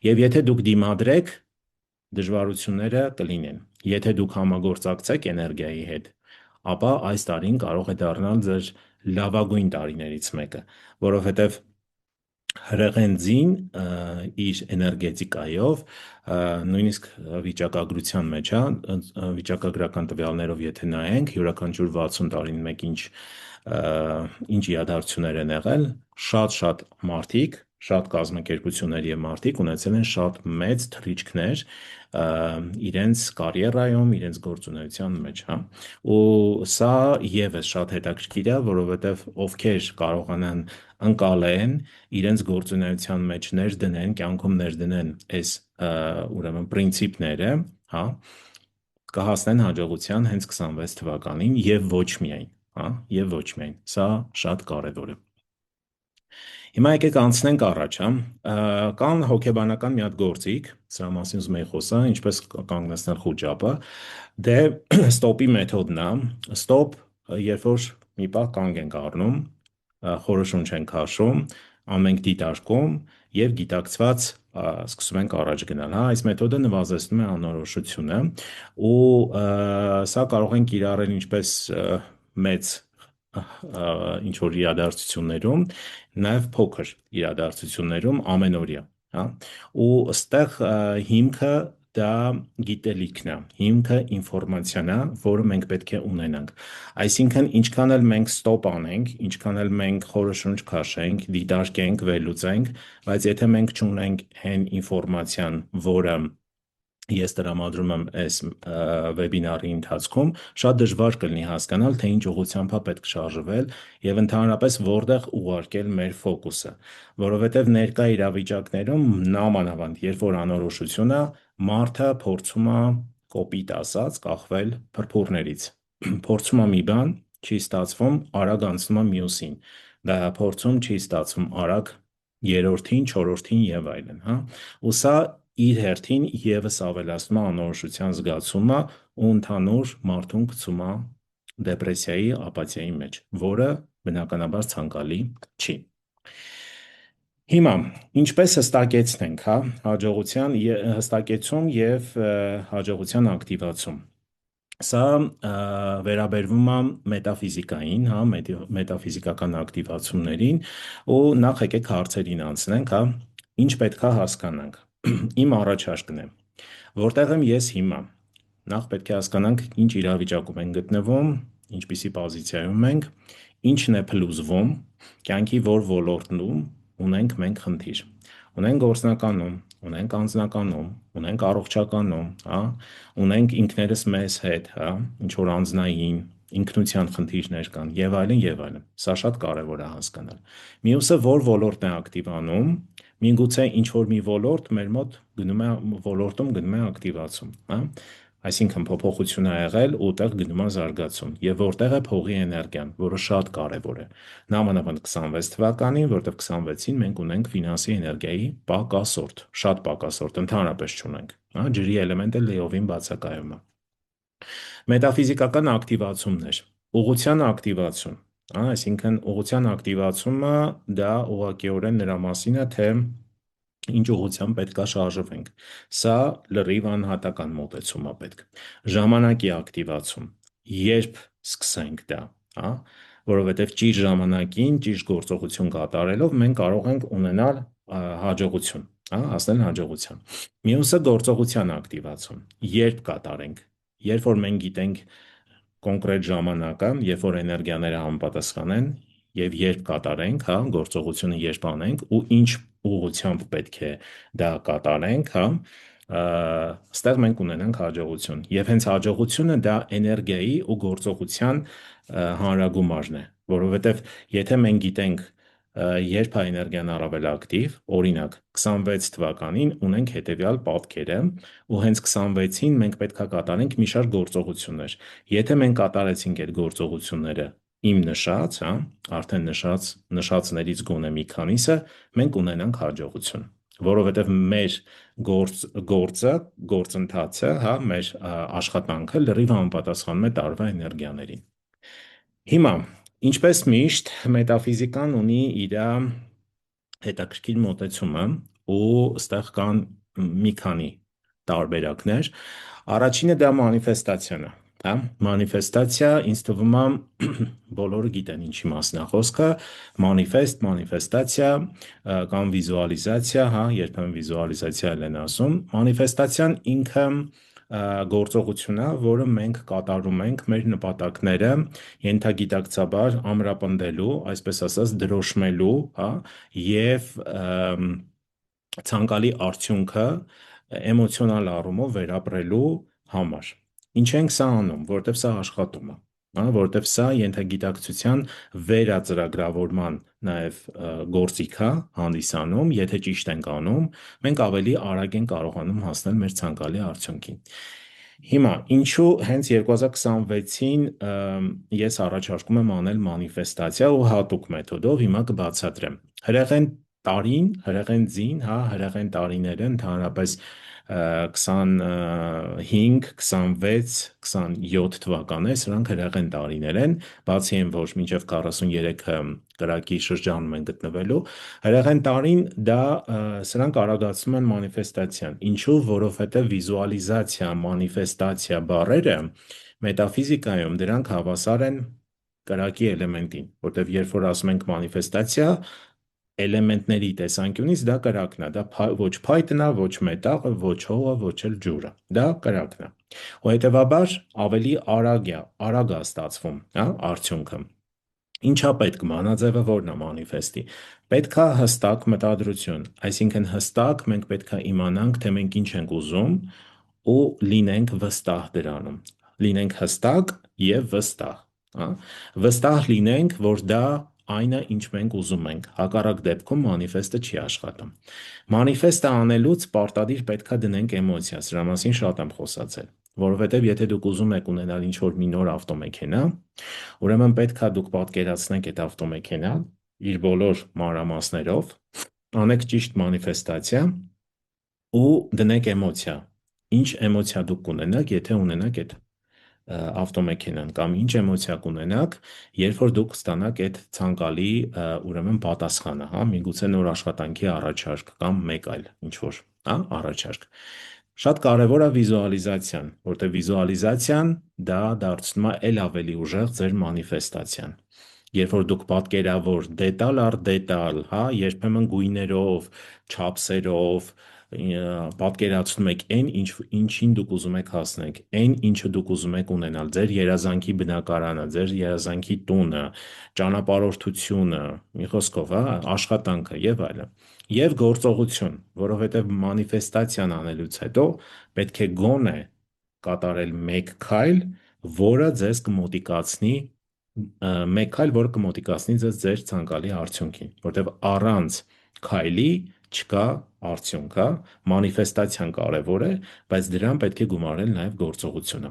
Եվ եթե դուք դիմադրեք, դժվարությունները կլինեն։ Եթե դուք համագործակցեք էներգիայի հետ, ապա այս տարին կարող է դառնալ ձեր լավագույն տարիներից մեկը, որովհետև հրեղենձին իր էներգետիկայով նույնիսկ վիճակագրության մեջ, հա, վիճակագրական տվյալներով եթե նայենք, յուրաքանչյուր 60 տարին մեկ ինչ իրադարձություններ են եղել, շատ մարդիկ, շատ կազմակերպություններ եւ մարդիկ ունեցել են շատ մեծ թռիչքներ իրենց կարիերայում, իրենց գործունեության մեջ, հա։ Ու սա եւս շատ հետաքրքիր է, որովհետեւ ովքեր կարողանան ընկալեն իրենց գործունեության մեջ ներդնեն, կյանքում ներդնեն այս ուրեմն պրինցիպները, հա, կհասնեն հաջողության հենց 26 թվականին եւ ոչ միայն, հա, եւ ոչ միայն։ Սա շատ կարեւոր է։ Հիմա եկեք անցնենք առաջ, հա։ Կան հոգեբանական մի հատ գործիք, սրա մասին ուզում եի խոսալ, ինչպես կանգնեցնել խուճապը։ Դե ստոպի մեթոդն է։ Ստոպ, երբ որ մի պահ կանգ ենք առնում, խորը շունչ ենք քաշում, ամենք դիտարկում եւ գիտակցված սկսում ենք առաջ գնալ, հա։ Այս մեթոդը նվազեցնում է անորոշությունը ու սա կարող են կիրառել ինչպես մեծ ինչ որ իրադարձություններում, նաև փոքր իրադարձություններում ամենօրյա, հա։ Ու ստեղ հիմքը դա գիտելիքն է, հիմքը ինֆորմացիան է, որը մենք պետք է ունենանք։ Այսինքն, ինչքան էլ մենք ստոպ անենք, ինչքան էլ մենք խորը շունչ քաշենք, դիտարկենք, վերլուծենք, բայց եթե մենք չունենք այն ինֆորմացիան, որը ես տրամադրում եմ այս վեբինարի ընթացքում, շատ դժվար կլինի հասկանալ, թե ինչ ուղղությամբ է պետք շարժվել եւ ընդհանրապես որտեղ ուղարկել մեր ֆոկուսը, որովհետեւ ներկա իրավիճակներում նամանավանդ, երբ որ անորոշություն է, մարդը փորձում է կոպիտ ասած կախվել փրփուրներից։ Փորձում է մի բան, չի ստացվում, արագ անցնում է մյուսին։ Դա փորձում չի ստացվում, արագ երրորդին, չորրորդին եւ այլն, հա։ Ու սա իր հերթին եւս ավելացնում է անորոշության զգացումը ու ընդհանուր մարդուն գցում է դեպրեսիայի, ապաթիայի մեջ, որը բնականաբար ցանկալի չի։ Հիմա ինչպես հստակեցնենք, հա, հստակեցում եւ հաջողության ակտիվացում։ Սա վերաբերվում է մետաֆիզիկային, հա, մետաֆիզիկական ակտիվացումներին ու նախ եկեք հարցերին անցնենք, հա, ինչ պետքա հասկանանք։ Իմ առաջարկն է, որտեղ եմ ես հիմա։ Նախ պետք է հասկանանք ինչ իրավիճակում ենք գտնվում, ինչպիսի պոզիցիայում ենք, ինչն է փլուզվում, կյանքի որ ոլորտում ունենք մենք խնդիր։ Ունենք գործնականում, ունենք անձնականում, ունենք առողջականում, հա, ունենք ինքներս մեզ հետ, հա, ինչ որ անձնային ինքնության խնդիրներ կան եւ այլն եւ այլն։ Սա շատ կարեւոր է հասկանալ։ Մյուսը որ ոլորտն է ակտիվանում, միգուցե ինչ որ մի ոլորտ մեր մոտ գնում է ոլորտում գնում է ակտիվացում, հա։ Այսինքն փոփոխություն ա եղել ու տեղ գնում է զարգացում եւ որտեղ է փողի էներգիան, որը շատ կարեւոր է։ Նամանավանդ 26 թվականին, որտեղ 26-ին մենք ունենք ֆինանսի էներգիայի պակասորդ, շատ պակասորդ, ընդհանրապես չունենք, հա, ջրի էլեմենտը լիովին բացակայում է։ Մետաֆիզիկական ակտիվացումներ, ուղղության ակտիվացում, հա, այսինքն ուղղության ակտիվացումը դա ուղղակիորեն նրա մասին է, թե ինչ ուղղությամբ պետք է շարժվենք։ Սա լրիվ անհատական մոտեցում է պետք։ Ժամանակի ակտիվացում, երբ սկսենք դա, հա, որովհետև ճիշտ ժամանակին, ճիշտ գործողություն կատարելով մենք կարող ենք ունենալ հաջողություն, հա, հասնել հաջողության։ Մյուսը գործողության ակտիվացում, երբ կատարենք, երբ որ մենք գիտենք կոնկրետ ժամանակը, երբ որ էներգիաները համապատասխանեն եւ երբ կատարենք, հա, գործողությունը երբ անենք ու ինչ ուղղությամբ պետք է դա կատարենք, հա, ստեղ մենք ունենանք հաջողություն։ Եվ հենց հաջողությունը դա էներգիայի ու գործողության հանրագումարն է, որովհետև եթե մենք գիտենք երբ է էներգիան առավել ակտիվ, օրինակ 26 թվականին ունենք հետևյալ պատկերը ու հենց 26-ին մենք պետք է կատարենք մի շարք գործողություններ։ Եթե մենք կատարեցինք այդ գործողությունները իմ նշած, հա, արդեն նշածներից գոնե մի քանիսը, մենք ունենանք հաջողություն, որովհետև մեր գործընթացը, հա, մեր աշխատանքը լրիվ համապատասխանում է տարվա էներգիաներին։ Հիմա, ինչպես միշտ, մետաֆիզիկան ունի իր հետաքրքիր մոտեցումը ու ստեղ կան մի քանի տարբերակներ։ Առաջինը դա մանիֆեստացիան է, հա, մանիֆեստացիա, ինձ թվում է բոլորը գիտեն ինչի մասն է խոսքը, մանիֆեստ, մանիֆեստացիա կամ վիզուալիզացիա, հա, երբեմն վիզուալիզացիա են ասում։ Մանիֆեստացիան ինքը գործողություն է, որը մենք կատարում ենք մեր նպատակները ենթագիտակցաբար ամրապնդելու, այսպես ասած, դրոշմելու, հա, եւ ցանկալի արդյունքը էմոցիոնալ առումով վերապրելու համար։ Ինչ ենք սա անում, որտեվ սա աշխատում է, հա, որտեվ սա ենթագիտակցության վերածրագրավորման նաև գործիք է հանդիսանում, եթե ճիշտ ենք անում, մենք ավելի արագ ենք կարողանում հասնել մեր ցանկալի արդյունքին։ Հիմա, ինչու հենց 2026-ին ես առաջարկում եմ անել մանիֆեստացիա ու հատուկ մեթոդով, հիմա կբացատրեմ։ Հրեղեն տարին, հրեղեն ձին, հա, հրեղեն տարիները ընդհանրապես 25, 26, 27 թվականներ, սրանք հրեղեն տարիներ են, բացի այն, որ մինչև 43-ը կրակի շրջանում են գտնվելու, հրեղեն տարին դա սրանք արագացնում են մանիֆեստացիան։ Ինչու, որովհետև վիզուալիզացիա, մանիֆեստացիա բառերը մետաֆիզիկայում դրանք հավասար են կրակի էլեմենտին, որտեղ երբ որ ասում ենք մանիֆեստացիա, էլեմենտների տեսանկյունից դա կրակն է, դա ոչ փայտն է, ոչ մետաղը, ոչ հողը, ոչ էլ ջուրը, դա կրակն է։ Ու հետևաբար ավելի արագ է ստացվում, հա, արդյունքը։ Ինչա պետք մանաձևը որն է մանիֆեստի։ Պետք է հստակ մտադրություն, այսինքն հստակ մենք պետք է իմանանք, թե մենք ինչ ենք ուզում ու լինենք վստահ դրանում։ Լինենք հստակ եւ վստահ, հա։ Վստահ լինենք, որ դա այն է, ինչ մենք ուզում ենք։ Հակառակ դեպքում մանիֆեստը չի աշխատում։ Մանիֆեստը անելուց պարտադիր պետք է դնենք էմոցիա, սրա մասին շատ եմ խոսացել, որովհետև եթե դուք ուզում եք ունենալ ինչ-որ մի նոր ավտոմեքենա, ուրեմն պետք է դուք պատկերացնեք այդ ավտոմեքենան իր բոլոր մանրամասներով, անեք ճիշտ մանիֆեստացիա ու դնեք էմոցիա։ Ինչ էմոցիա դուք կունենաք, եթե ունենաք այդ ավտոմեքենան կամ ինչ էմոցիա կունենաք, երբ որ դուք ստանաք այդ ցանկալի ուրեմն պատասխանը, հա, միգուցե նոր աշխատանքի առաջարկ կամ մեկ այլ ինչ որ, հա, առաջարկ։ Շատ կարևոր է վիզուալիզացիան, որտեղ վիզուալիզացիան դա դարձնում է էլ ավելի ուժեղ ձեր մանիֆեստացիան։ Երբ որ դուք պատկերավոր դետալ առ դետալ, հա, երբեմն գույներով, չափսերով, պատկերացնում եք այն, ինչին դուք ուզում եք հասնել, այն, ինչը դուք ուզում եք ունենալ, ձեր երազանքի բնակարանը, ձեր երազանքի տունը, ճանապարհորդությունը, մի խոսքով, հա, աշխատանքը եւ այլն։ Եվ գործողություն, որովհետև մանիֆեստացիան անելուց հետո պետք է գոնե կատարել մեկ քայլ, որը ձեզ կմոտիկացնի մեկ քայլ, որը կմոտիկացնի ձեզ ձեր ցանկալի արդյունքին, որտեղ առանց քայլի չկա արդյունք, հա, մանիֆեստացիան կարևոր է, բայց դրան պետք է գումարել նաև գործողությունը։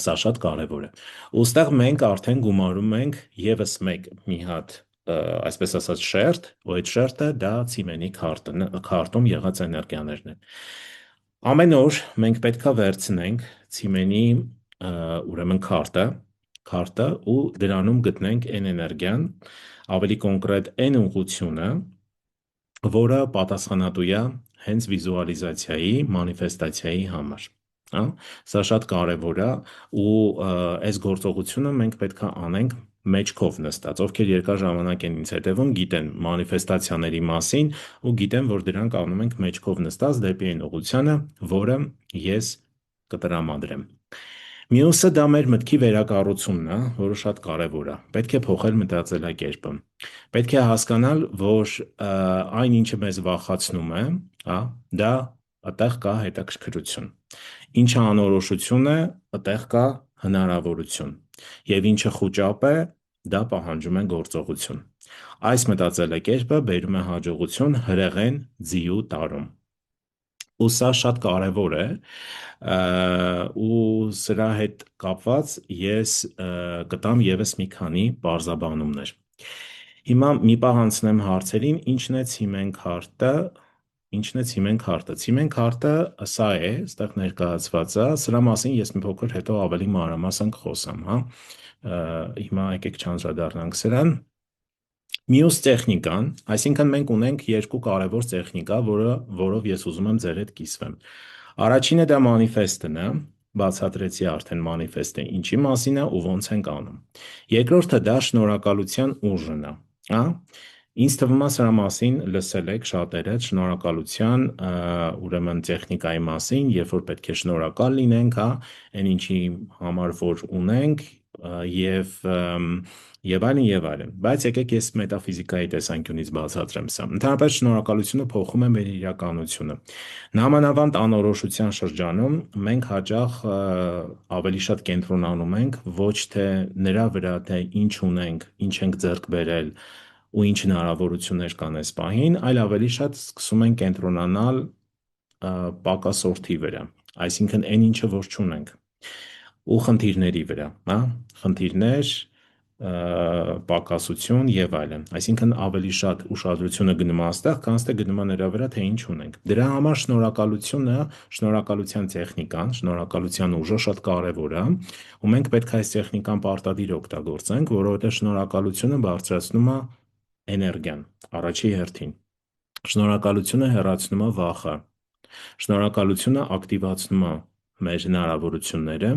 Սա շատ կարևոր է։ Ոստեղ մենք արդեն գումարում ենք եւս մի հատ, այսպես ասած, շերտ, ու այդ շերտը դա ցիմենի քարտում եղած էներգիաներն են։ Ամեն օր մենք պետքա վերցնենք ցիմենի ուրեմն քարտը ու դրանում գտնենք այն էներգիան, ավելի կոնկրետ այն ուղղությունը, որը պատասխանատու է հենց վիզուալիզացիայի, մանիֆեստացիայի համար, հա։ Սա շատ կարևոր է ու այս գործողությունը մենք պետք է անենք մեջքով նստած, ովքեր երկար ժամանակ են ինձ հետևում, գիտեն մանիֆեստացիաների մասին ու գիտեն, որ դրանք անում ենք մեջքով նստած դեպի այն ուղղությանը, որը ես կտրամադրեմ։ Մյուսը դա մեր մտքի վերակառուցումն է, որը շատ կարևոր է։ Պետք է փոխել մտածելակերպը։ Պետք է հասկանալ, որ այն ինչը մեզ վախացնում է, հա, դա այդտեղ կա հետաքրքրություն։ Ինչը անորոշություն է, այդտեղ կա հնարավորություն։ Եվ ինչը խուճապ է, դա պահանջում է գործողություն։ Այս մտածելակերպը բերում է հաջողություն հրեղեն ձիու տարում։ Ու սա շատ կարևոր է, ու սրա հետ կապված ես կտամ եւս մի քանի բարձաբանումներ։ Հիմա մի պահ անցնեմ հարցերին, ինչն է ցիմեն քարտը, ինչն է ցիմեն քարտը։ Ցիմեն քարտը սա է, այստեղ ներկայացվածը, սրա մասին ես մի փոքր հետո ավելի մանրամասն կխոսամ, հա։ Հիմա եկեք չանդրադառնանք սրան։ Մյուս տեխնիկան, այսինքն մենք ունենք երկու կարևոր տեխնիկա, որով ես ուզում եմ ձեր հետ կիսվեմ։ Առաջինը դա մանիֆեստն է, բացատրեցի արդեն մանիֆեստը ինչի մասին է ու ոնց ենք անում։ Երկրորդը դա շնորհակալության ուժն է, հա։ Ինձ թվում է սրա մասին լսել եք շատերը, շնորհակալության ուրեմն տեխնիկայի մասին, երբ որ պետք է շնորհակալ լինենք, հա, այն ինչի համար որ ունենք եւ այլն, բայց եկեք ես մետաֆիզիկայի տեսանկյունից բացատրեմ սա։ Ընդհանրապես շնորհակալությունը փոխում է մեր իրականությունը։ Նամանավանդ անորոշության շրջանում մենք հաճախ ավելի շատ կենտրոնանում ենք ոչ թե նրա վրա, թե ինչ ունենք, ինչ ենք ձեռք բերել ու ինչ հնարավորություններ կան այս պահին, այլ ավելի շատ սկսում ենք կենտրոնանալ պակասորթի վրա, այսինքն այն ինչը որ չունենք ու խնդիրների վրա, հա, խնդիրներ, պակասություն եւ այլն, այսինքն ավելի շատ ուշադրությունը գնում է այստեղ, քան թե գնում է նրա վրա, թե ինչ ունենք։ Դրա համար շնորհակալությունը, շնորհակալության տեխնիկան, շնորհակալության ուժը շատ կարեւոր է, ու մենք պետք է այս տեխնիկան պարտադիր օգտագործենք, որովհետեւ շնորհակալությունը բարձրացնում է էներգիան, առաջի հերթին։ Շնորհակալությունը հեռացնում է վախը։ Շնորհակալությունը ակտիվացնում է մեր հնարավորությունները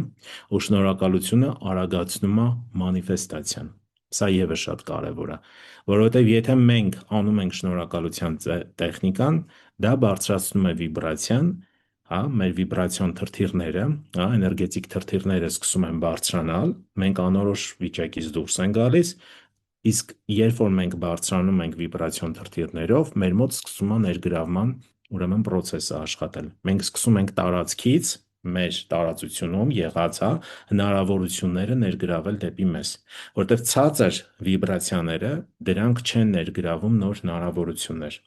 ու շնորհակալությունը արագացնում է մանիֆեստացիան։ Սա ևս շատ կարևոր է, որովհետև եթե մենք անում ենք շնորհակալության տեխնիկան, դա բարձրացնում է վիբրացիան, հա, մեր վիբրացիոն թրթիռները, հա, էներգետիկ թրթիռները սկսում են բարձրանալ, մենք անորոշ վիճակից դուրս ենք գալիս, իսկ երբ որ մենք բարձրանում ենք վիբրացիոն թրթիռներով, մեր մոտ սկսում է ներգրավման ուրեմն process-ը աշխատել։ Մենք սկսում ենք տարածքից, մեր տարածությունում եղած, հա, հնարավորությունները ներգրավել դեպի մեզ, որտեղ ցածր վիբրացիաները դրանք չեն ներգրավում նոր հնարավորություններ։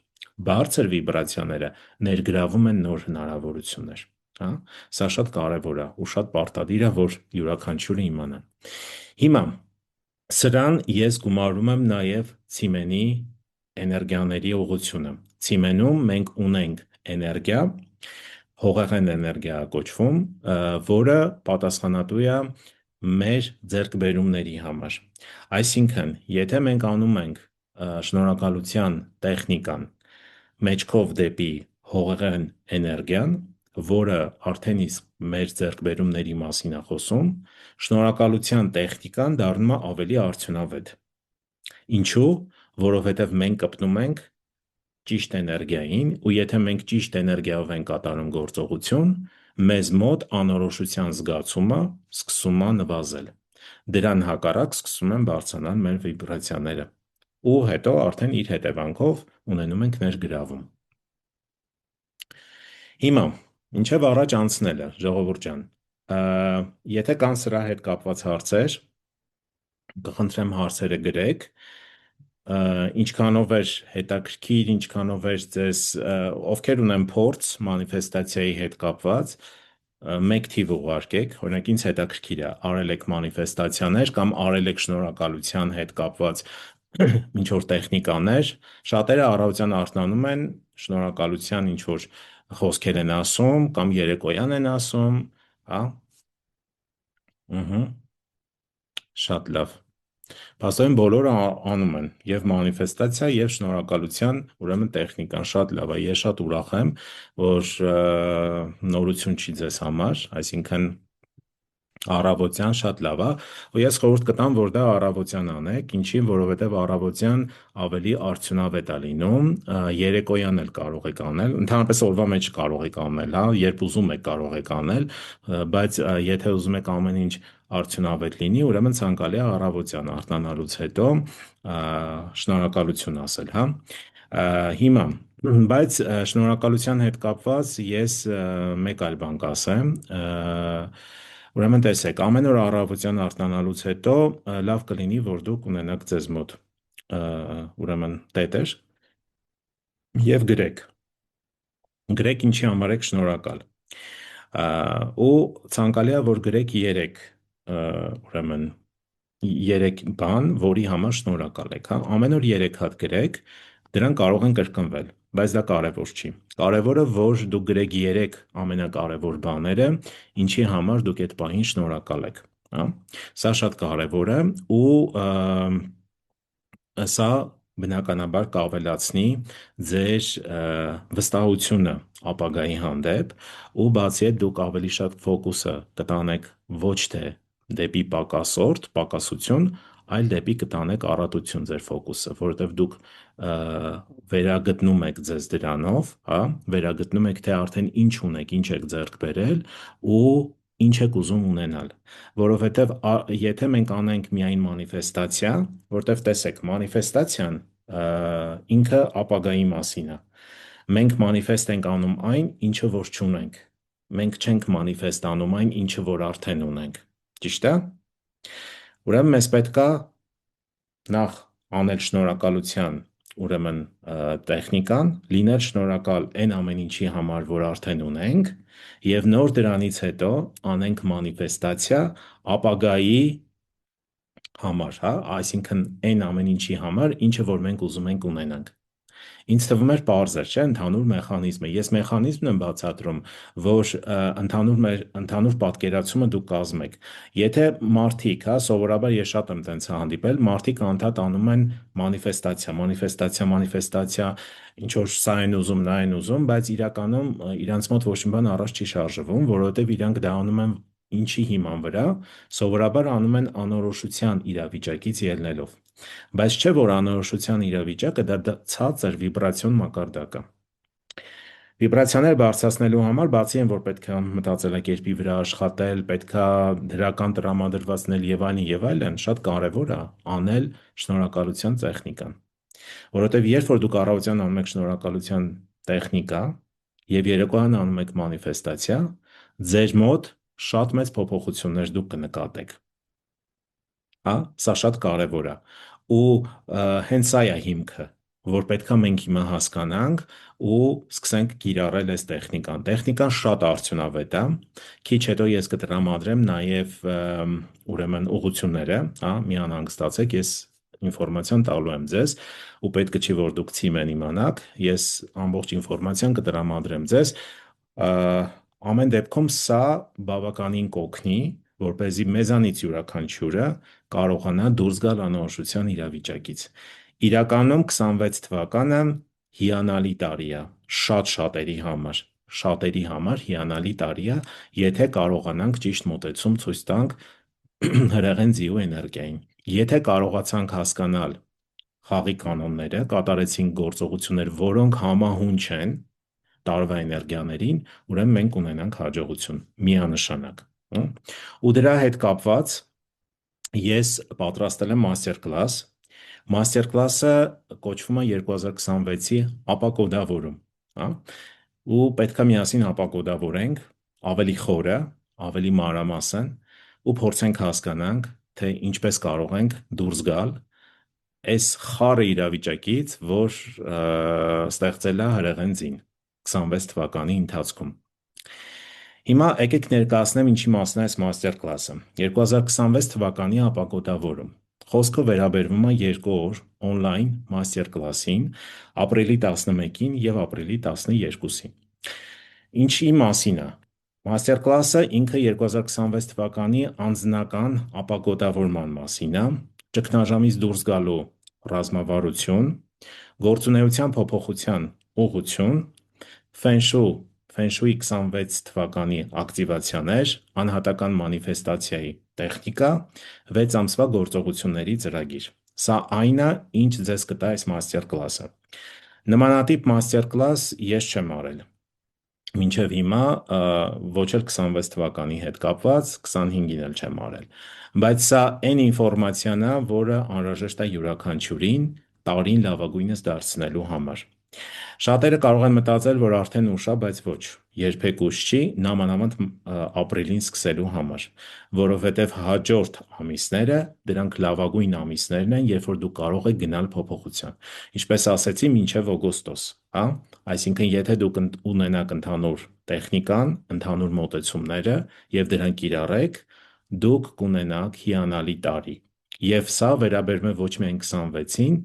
Բարձր վիբրացիաները ներգրավում են նոր հնարավորություններ, հա։ Սա շատ կարևոր է ու շատ պարտադիր է, որ յուրաքանչյուրը իմանա։ Հիմա սրան ես գումարում եմ նաև ցիմենի էներգիաների ուղղությունը։ Ցիմենում մենք ունենք էներգիա, հողեղեն էներգիա կոչվում, որը պատասխանատու է մեր ձեռքբերումների համար։ Այսինքն, եթե մենք անում ենք շնորհակալության տեխնիկան մեջքով դեպի հողեղեն էներգիան, որը արդեն իսկ մեր ձեռքբերումների մասին է խոսում, շնորհակալության տեխնիկան դառնում է ավելի արդյունավետ։ Ինչու՞, որովհետև մենք կպնում ենք ճիշտ էներգիային, ու եթե մենք ճիշտ էներգիայով ենք կատարում գործողություն, մեզ մոտ անորոշության զգացումը սկսում է նվազել։ Դրան հակառակ սկսում են բարձրանալ մեր վիբրացիաները, ու հետո արդեն իր հետևանքով ունենում ենք ներգրավում։ Հիմա, ինչև առաջ անցնելը, ժողովուրդ ջան, եթե կան սրա հետ կապված հարցեր, կխնդրեմ հարցերը գրեք, ինչքանով էր հետաքրքիր, ինչքանով էր ձեզ, ովքեր ունեն փորձ մանիֆեստացիայի հետ կապված, մեկ թիվ ուղարկեք, օրինակ ինձ հետաքրքիր է, արել եք մանիֆեստացիաներ կամ արել եք շնորհակալության հետ կապված ինչ որ տեխնիկաներ, շատերը առավոտյան արթնանում են, շնորհակալության ինչ որ խոսքեր են ասում կամ երեկոյան են ասում, հա, շատ լավ։ Փաստորեն բոլորը անում են եւ մանիֆեստացիա եւ շնորհակալության, ուրեմն տեխնիկան շատ լավ է։ Ես շատ ուրախ եմ, որ նորություն չի ձեզ համար, այսինքն առավոտյան շատ լավ է, ու ես խորհուրդ կտամ, որ դա առավոտյան անեք, ինչի, որովհետև առավոտյան ավելի արդյունավետ է լինում, երեկոյան էլ կարող եք անել, ընդհանրապես օրվա մեջ կարող եք անել, հա, երբ ուզում եք կարող եք անել, բայց եթե ուզում եք ամեն ինչ արդյունավետ լինի, ուրեմն ցանկալի է առավոտյան արթնանալուց հետո շնորհակալություն ասել, հա։ Հիմա, բայց շնորհակալության հետ կապված ես մեկ այլ բան կասեմ, ուրեմն տեսեք, ամեն օր առավոտյան արթնանալուց հետո լավ կլինի, որ դուք ունենաք ձեզ մոտ ուրեմն տետեր եւ գրեք ինչի համար եք շնորհակալ, ու ցանկալի է, որ գրեք 3 ուրեմն 3 բան, որի համար շնորհակալ եք, հա, ամեն օր 3 հատ գրեք, դրանք կարող են կրկնվել, բայց դա կարևոր չի։ Կարևորը, որ դուք գրեք 3 ամենակարևոր բաները, ինչի համար դուք այդ պահին շնորհակալ եք, հա։ Սա շատ կարևոր է, ու սա բնականաբար կավելացնի ձեր վստահությունը ապագայի հանդեպ, ու բացի այդ դուք ավելի շատ ֆոկուսը կտանեք ոչ թե դեպի պակասորդ, պակասություն, այլ դեպի կտանեք առատություն ձեր ֆոկուսը, որովհետև դուք վերագտնում եք ձեզ դրանով, հա, վերագտնում եք, թե արդեն ինչ ունեք, ինչ եք ձեռք բերել ու ինչ եք ուզում ունենալ, որովհետև եթե մենք անենք միայն մանիֆեստացիա, որտեվ տեսեք, մանիֆեստացիան ինքը ապագայի մասին է, մենք մանիֆեստ ենք անում այն, ինչը որ չունենք, մենք չենք մանիֆեստ անում այն, ինչը որ արդեն ունենք, ճիշտ է։ Ուրեմն մեզ պետք է նախ անել շնորհակալության, ուրեմն տեխնիկան, լինել շնորհակալ այն ամեն ինչի համար, որ արդեն ունենք, եւ նոր դրանից հետո անենք մանիֆեստացիա ապագայի համար, հա, այսինքն այն ամեն ինչի համար, ինչը որ մենք ուզում ենք ունենանք։ Ինձ թվում էր պարզ էր, չէ՞, ընդհանուր մեխանիզմը։ Ես մեխանիզմն եմ բացատրում, որ ընդհանուր պատկերացումը դուք կազմեք։ Եթե մարդիկ, հա, սովորաբար ես շատ եմ տենց հանդիպել, մարդիկ անդադ անում են մանիֆեստացիա, ինչ որ սա են ուզում, նա են ուզում, բայց իրականում իրանց մոտ ոչ մի բան առաջ չի շարժվում, որովհետև իրանք դա անում են ինչի հիման վրա, սովորաբար անում են անորոշության իրավիճակից ելնելով։ Բայց չէ, որ անորոշության իրավիճակը դա ցածր վիբրացիոն մակարդակ է։ Վիբրացիաներ բարձրացնելու համար, բացի այն, որ պետք է մտածելակերպի վրա աշխատել, պետք է դրական տրամադրվածնել եւ այլն, շատ կարեւոր է անել շնորհակալության տեխնիկան։ Որովհետեւ երբ որ դուք առավոտյան անում եք շնորհակալության տեխնիկա եւ երեկոյան անում եք մանիֆեստացիա, ձեր մոտ շատ մեծ փոփոխություններ դուք կնկատեք։ Հա, սա շատ կարևոր է։ Ու հենց սա է հիմքը, որ պետքա մենք հիմա հասկանանք ու սկսենք կիրառել այս տեխնիկան։ Տեխնիկան շատ արդյունավետ է։ Քիչ հետո ես կտրամադրեմ նաև ուրեմն ուղղությունները, հա, մի անհանգստացեք, ես ինֆորմացիան տալու եմ ձեզ ու պետք չի որ դուք ցիմեն իմանաք, ես ամբողջ ինֆորմացիան կտրամադրեմ ձեզ։ Ամեն դեպքում սա բավականին կօգնի, որպեսզի մեզանից յուրաքանչյուրը կարողանա դուրս գալ անորոշության իրավիճակից։ Իրականում 26 թվականը հիանալի տարի է, շատերի համար հիանալի տարի է, եթե կարողանանք ճիշտ մոտեցում ցույց տանք հրեղեն ձիու էներգիային։ Եթե կարողացանք հասկանալ խաղի կանոնները, կատարեցինք գործողություններ, որոնք համահունչ են տարվա էներգիաներին, ուրեմն մենք կունենանք հաջողություն, միանշանակ։ Ու դրա հետ կապված ես պատրաստել եմ master class։ Master class-ը կոչվում է 2026-ի ապակոդավորում, հա։ Ու պետք է միասին ապակոդավորենք ավելի խորը, ավելի մանրամասն ու փորձենք հասկանանք, թե ինչպես կարող ենք դուրս գալ այս խառը իրավիճակից, որ ստեղծել է հրեղեն ձին 26 թվականի ընթացքում։ Հիմա եկեք ներկայացնեմ ինչի մասն է այս master class-ը։ 2026 թվականի ապակոդավորում։ Խոսքը վերաբերվում է 2 օր on-line master class-ին, ապրիլի 11-ին եւ ապրիլի 12-ին։ Ինչի մասին է։ Master class-ը ինքը 2026 թվականի անձնական ապակոդավորման մասին է, ճգնաժամից դուրս գալու ռազմավարություն, գործունեության փոփոխության ուղղություն, Feng Shui 26 թվականի ակտիվացիաներ, անհատական մանիֆեստացիայի տեխնիկա, 6 ամսվա գործողությունների ծրագիր։ Սա այն է, ինչ ձեզ կտա այս master class-ը։ Նմանատիպ master class ես չեմ արել մինչև հիմա, ոչ էլ 26 թվականի հետ կապված, 25-ին էլ չեմ արել, բայց սա այն ինֆորմացիան է, որը անհրաժեշտ է յուրաքանչյուրին տարին լավագույնս դարձնելու համար։ Շատերը կարող են մտածել, որ արդեն ուշ է, բայց ոչ, երբեք ուշ չի, նամանավանդ ապրիլին սկսելու համար, որովհետև հաջորդ ամիսները դրանք լավագույն ամիսներն են, երբ որ դուք կարող եք գնալ փոփոխության։ Ինչպես ասեցի, մինչև օգոստոս, հա, այսինքն եթե դուք ունենաք ընդհանուր տեխնիկան, ընդհանուր մոտեցումները եւ դրանք կիրառեք, դուք կունենաք հիանալի տարի։ Եվ սա վերաբերում է ոչ միայն 26-ին,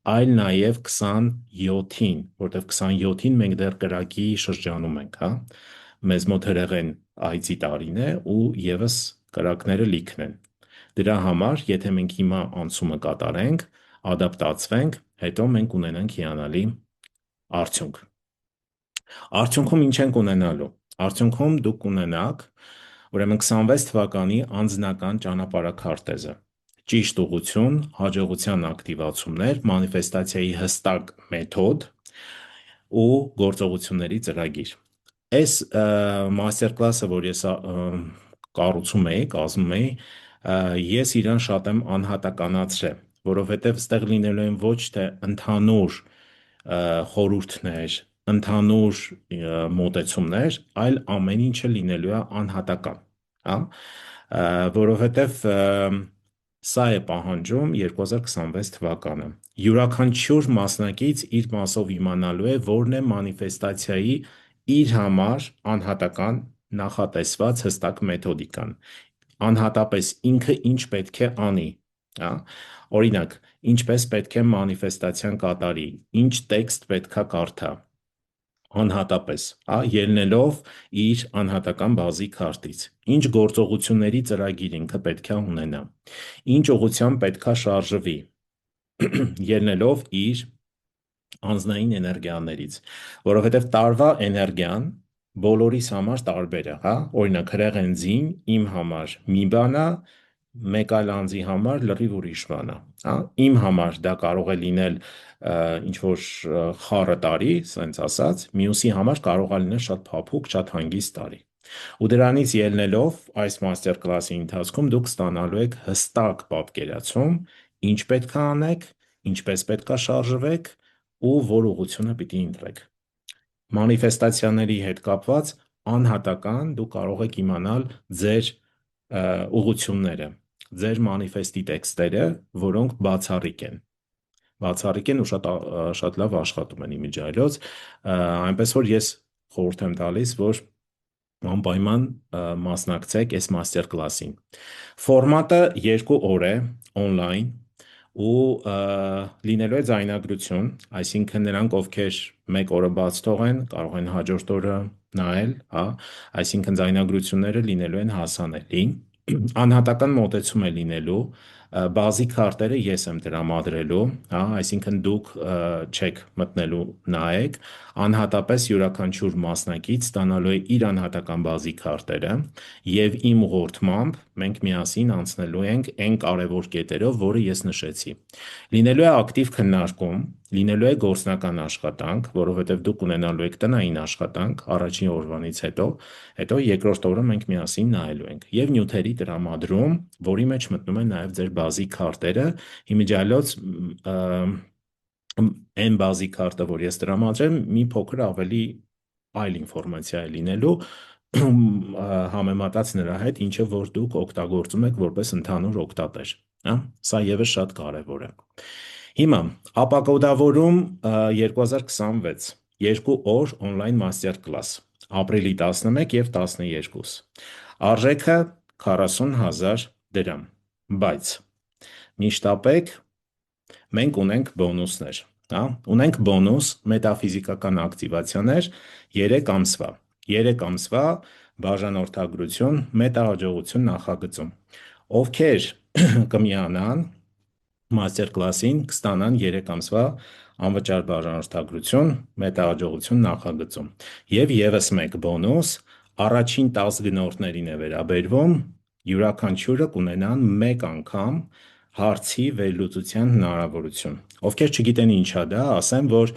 այլ նաև 27-ին, որտեղ 27-ին մենք դեռ կրակի շրջանում ենք, հա։ Մեզ մոտ հրեղեն այցի տարին է ու եւս կրակները լիքն են։ Դրա համար, եթե մենք հիմա անցումը կատարենք, ադապտացվենք, հետո մենք ունենանք հիանալի արդյունք։ Արդյունքում ինչ ենք ունենալու։ Արդյունքում դուք կունենաք ուրեմն 26 թվականի անձնական ճանապարհաքարտեզը։ Ճիշտ ուղղություն, հաջողության ակտիվացումներ, մանիֆեստացիայի հստակ մեթոդ ու գործողությունների ծրագիր։ Այս master class-ը, որ ես կառուցում էի, կազմում էի, ես իրան շատ եմ անհատականացրել, որովհետև ստեղ լինելու են ոչ թե ընդհանուր խորհուրդներ, ընդհանուր մոտեցումներ, այլ ամեն ինչը լինելու է անհատական, հա, որովհետև սա է պահանջում 2026 թվականը։ Յուրաքանչյուր մասնակից իր մասով իմանալու է, որն է մանիֆեստացիայի իր համար անհատական նախատեսված հստակ մեթոդիկան։ Անհատապես ինքը ինչ պետք է անի, հա։ Օրինակ, ինչպես պետք է մանիֆեստացիան կատարի, ինչ տեքստ պետքա կարդա, անհատապես, հա, ելնելով իր անհատական բազի քարտից, ինչ գործողությունների ծրագիր ինքը պետք է ունենա, ինչ ուղղությամբ պետքա շարժվի, ելնելով իր անձնային էներգիաներից, որովհետև տարվա էներգիան բոլորիս համար տարբեր է, հա, օրինակ հրեղեն ձին իմ համար մի բան է, մեկ այլ անձի համար լրիվ ուրիշ բան է, հա, իմ համար դա կարող է լինել ինչ որ խառը տարի, սենց ասած, մյուսի համար կարող է լինել շատ փափուկ, շատ հանգիստ տարի։ Ու դրանից ելնելով այս master class-ի ընթացքում դուք ստանալու եք հստակ պատկերացում, ինչ պետք է անեք, ինչպես պետք է շարժվեք ու որ ուղղությունը պիտի ընտրեք։ Մանիֆեստացիաների հետ կապված անհատական դուք կարող եք իմանալ ձեր ուղղությունները, ձեր մանիֆեստի տեքստերը, որոնք բացառիկ են ու շատ լավ աշխատում են իմիջիայլոց, այնպես որ ես խորհուրդ եմ տալիս, որ անպայման մասնակցեք այս master class-ին։ Ֆորմատը 2 օր է on-line ու լինելու է ձայնագրություն, այսինքն նրանք, ովքեր 1 օրը բաց թողեն, կարող են հաջորդ օրը նայել, հա, այսինքն ձայնագրությունները լինելու են հասանելի, անհատական մոտեցում է լինելու, բազիկ քարտերը ես եմ տրամադրելու, հա, այսինքն դուք չեք մտնելու նայեք, անհատապես յուրաքանչյուր մասնակից ստանալու է իր անհատական բազիկ քարտերը եւ իմ ուղղորդմամբ մենք միասին անցնելու ենք այն կարևոր կետերով, որը ես նշեցի։ Լինելու է ակտիվ քննարկում, լինելու է գործնական աշխատանք, որովհետև դուք ունենալու եք տնային աշխատանք առաջին օրվանից հետո երկրորդ օրը մենք միասին նայելու ենք։ Եվ նյութերի տրամադրում, որի մեջ մտնում է նաև ձեր բազիկ քարտերը, իմիջիալոց այն բազիկ քարտը, որ ես տրամադրեմ, մի փոքր ավելի այլ ինֆորմացիա է լինելու համեմատած նրա հետ, ինչը որ դուք օգտագործում եք որպես ընդհանուր օգտատեր, հա, սա եւս շատ կարևոր է։ Հիմա ապակոդավորում 2026 2 օր on-line master class ապրիլի 11 եւ 12 արժեքը 40,000 դրամ, բայց միշտապեք մենք ունենք բոնուսներ, հա, ունենք բոնուս մետաֆիզիկական ակտիվացիաներ 3 ամսվա, 3 ամսվա բաժանորդագրություն մետահաջողություն նախագծում, ովքեր կմիանան master class-ին կստանան 3 ամսվա անվճար բաժանորդագրություն մետահաջողություն նախագծում եւ եւս մեկ բոնուս առաջին 10 գնորդներին է վերաբերվում յուրաքանչյուրը կունենան 1 անգամ հարցի վերլուծության հնարավորություն, ովքեր չգիտեն ինչա դա, ասեմ, որ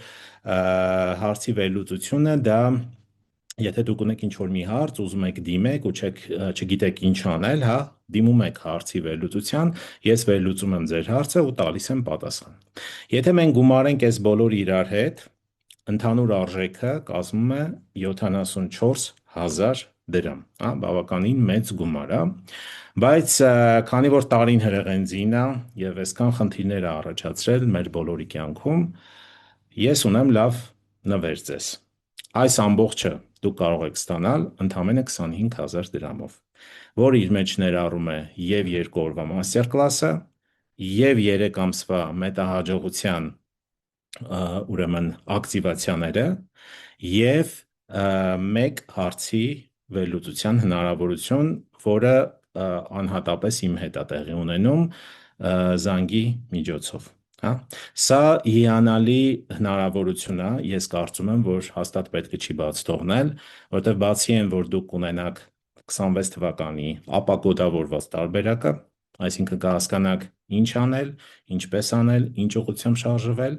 հարցի վերլուծությունը դա եթե դուք ունեք ինչ-որ մի հարց, ուզում եք դիմեք ու չգիտեք ինչ անել, հա, դիմում եք հարցի վերլուծության, ես վերլուծում եմ ձեր հարցը ու տալիս եմ պատասխան։ Եթե մենք գումարենք այս բոլորը իրար հետ, ընդհանուր արժեքը կազմում է 74,000 դրամ, հա, բավականին մեծ գումար, հա, բայց քանի որ տարին հրեղենձին է եւ այսքան խնդիրներ է առաջացրել մեր բոլորի կյանքում, ես ունեմ լավ նվեր ձեզ։ Այս ամբողջը դուք կարող եք ստանալ ընդամենը 25,000 դրամով, որը իր մեջ ներառում է եւ 2 օրվա master class-ը, եւ 3 ամսվա մետահաջողության ուրեմն ակտիվացիաները եւ 1 հարցի վերլուծության հնարավորություն, որը անհատապես իմ հետ է տեղի ունենում զանգի միջոցով, հա, սա հիանալի հնարավորություն է, ես կարծում եմ, որ հաստատ պետք է չի բաց թողնել, որովհետև բացի այն, որ դուք կունենաք 26 թվականի ապակոդավորված տարբերակը, այսինքն կհասկանաք ինչ անել, ինչպես անել, ինչ ուղղությամբ շարժվել,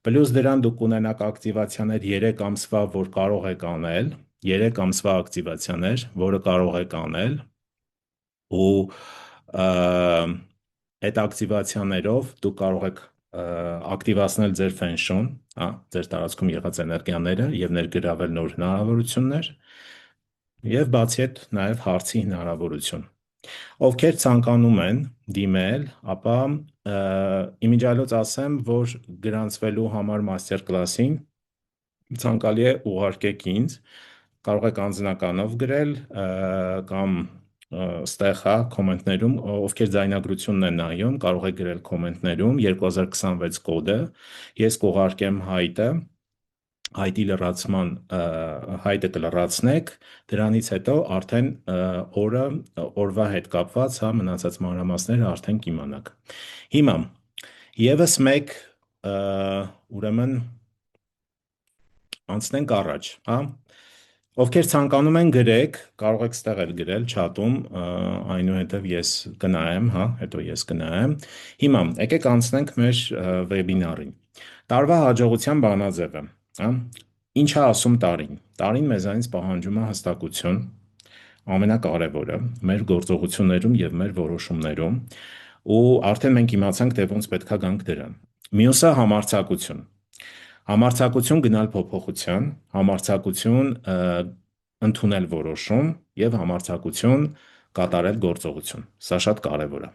պլյուս դրան դուք կունենաք ակտիվացիաներ 3 ամսվա, որ կարող եք անել, 3 ամսվա ակտիվացիաներ, որը կարող եք անել ու այդ ակտիվացիաներով դուք կարող եք ակտիվացնել ձեր ֆենշոն, հա, ձեր տարածքում եղած էներգիաները եւ ներգրավել նոր հնարավորություններ եւ բացի այդ նաեւ հարցի հնարավորություն։ Ովքեր ցանկանում են դիմել, ապա իմիջիալոց ասեմ, որ գրանցվելու համար master class-ին ցանկալի է ուղարկեք ինձ, կարող եք անձնականով գրել կամ ստեղ հա կոմենտներում, ովքեր ձայնագրությունն են նայում, կարող եք գրել կոմենտներում 2026 կոդը, ես կուղարկեմ հայտի լրացման հայտը կլրացնեք, դրանից հետո արդեն օրվա հետ կապված, հա, մնացած մանրամասները արդեն կիմանաք։ Հիմա եւս մեկ ուրեմն անցնենք առաջ, հա։ Ովքեր ցանկանում են գրեք, կարող եք ստեղ էլ գրել չաթում, այնուհետև ես կնայեմ, հա, հետո ես կնայեմ։ Հիմա եկեք անցնենք մեր վեբինարին։ Տարվա հաջողության բանաձևը, հա։ Ինչ է ասում տարին։ Տարին մեզանից պահանջում է հստակություն, ամենակարևորը մեր գործողություններում եւ մեր որոշումներում, ու արդեն մենք իմացանք, թե ոնց պետքա գանք դրան։ Մյուսը համարձակություն։ Համարձակություն գնալ փոփոխության, համարձակություն ընդունել որոշում եւ համարձակություն կատարել գործողություն։ Սա շատ կարևոր է,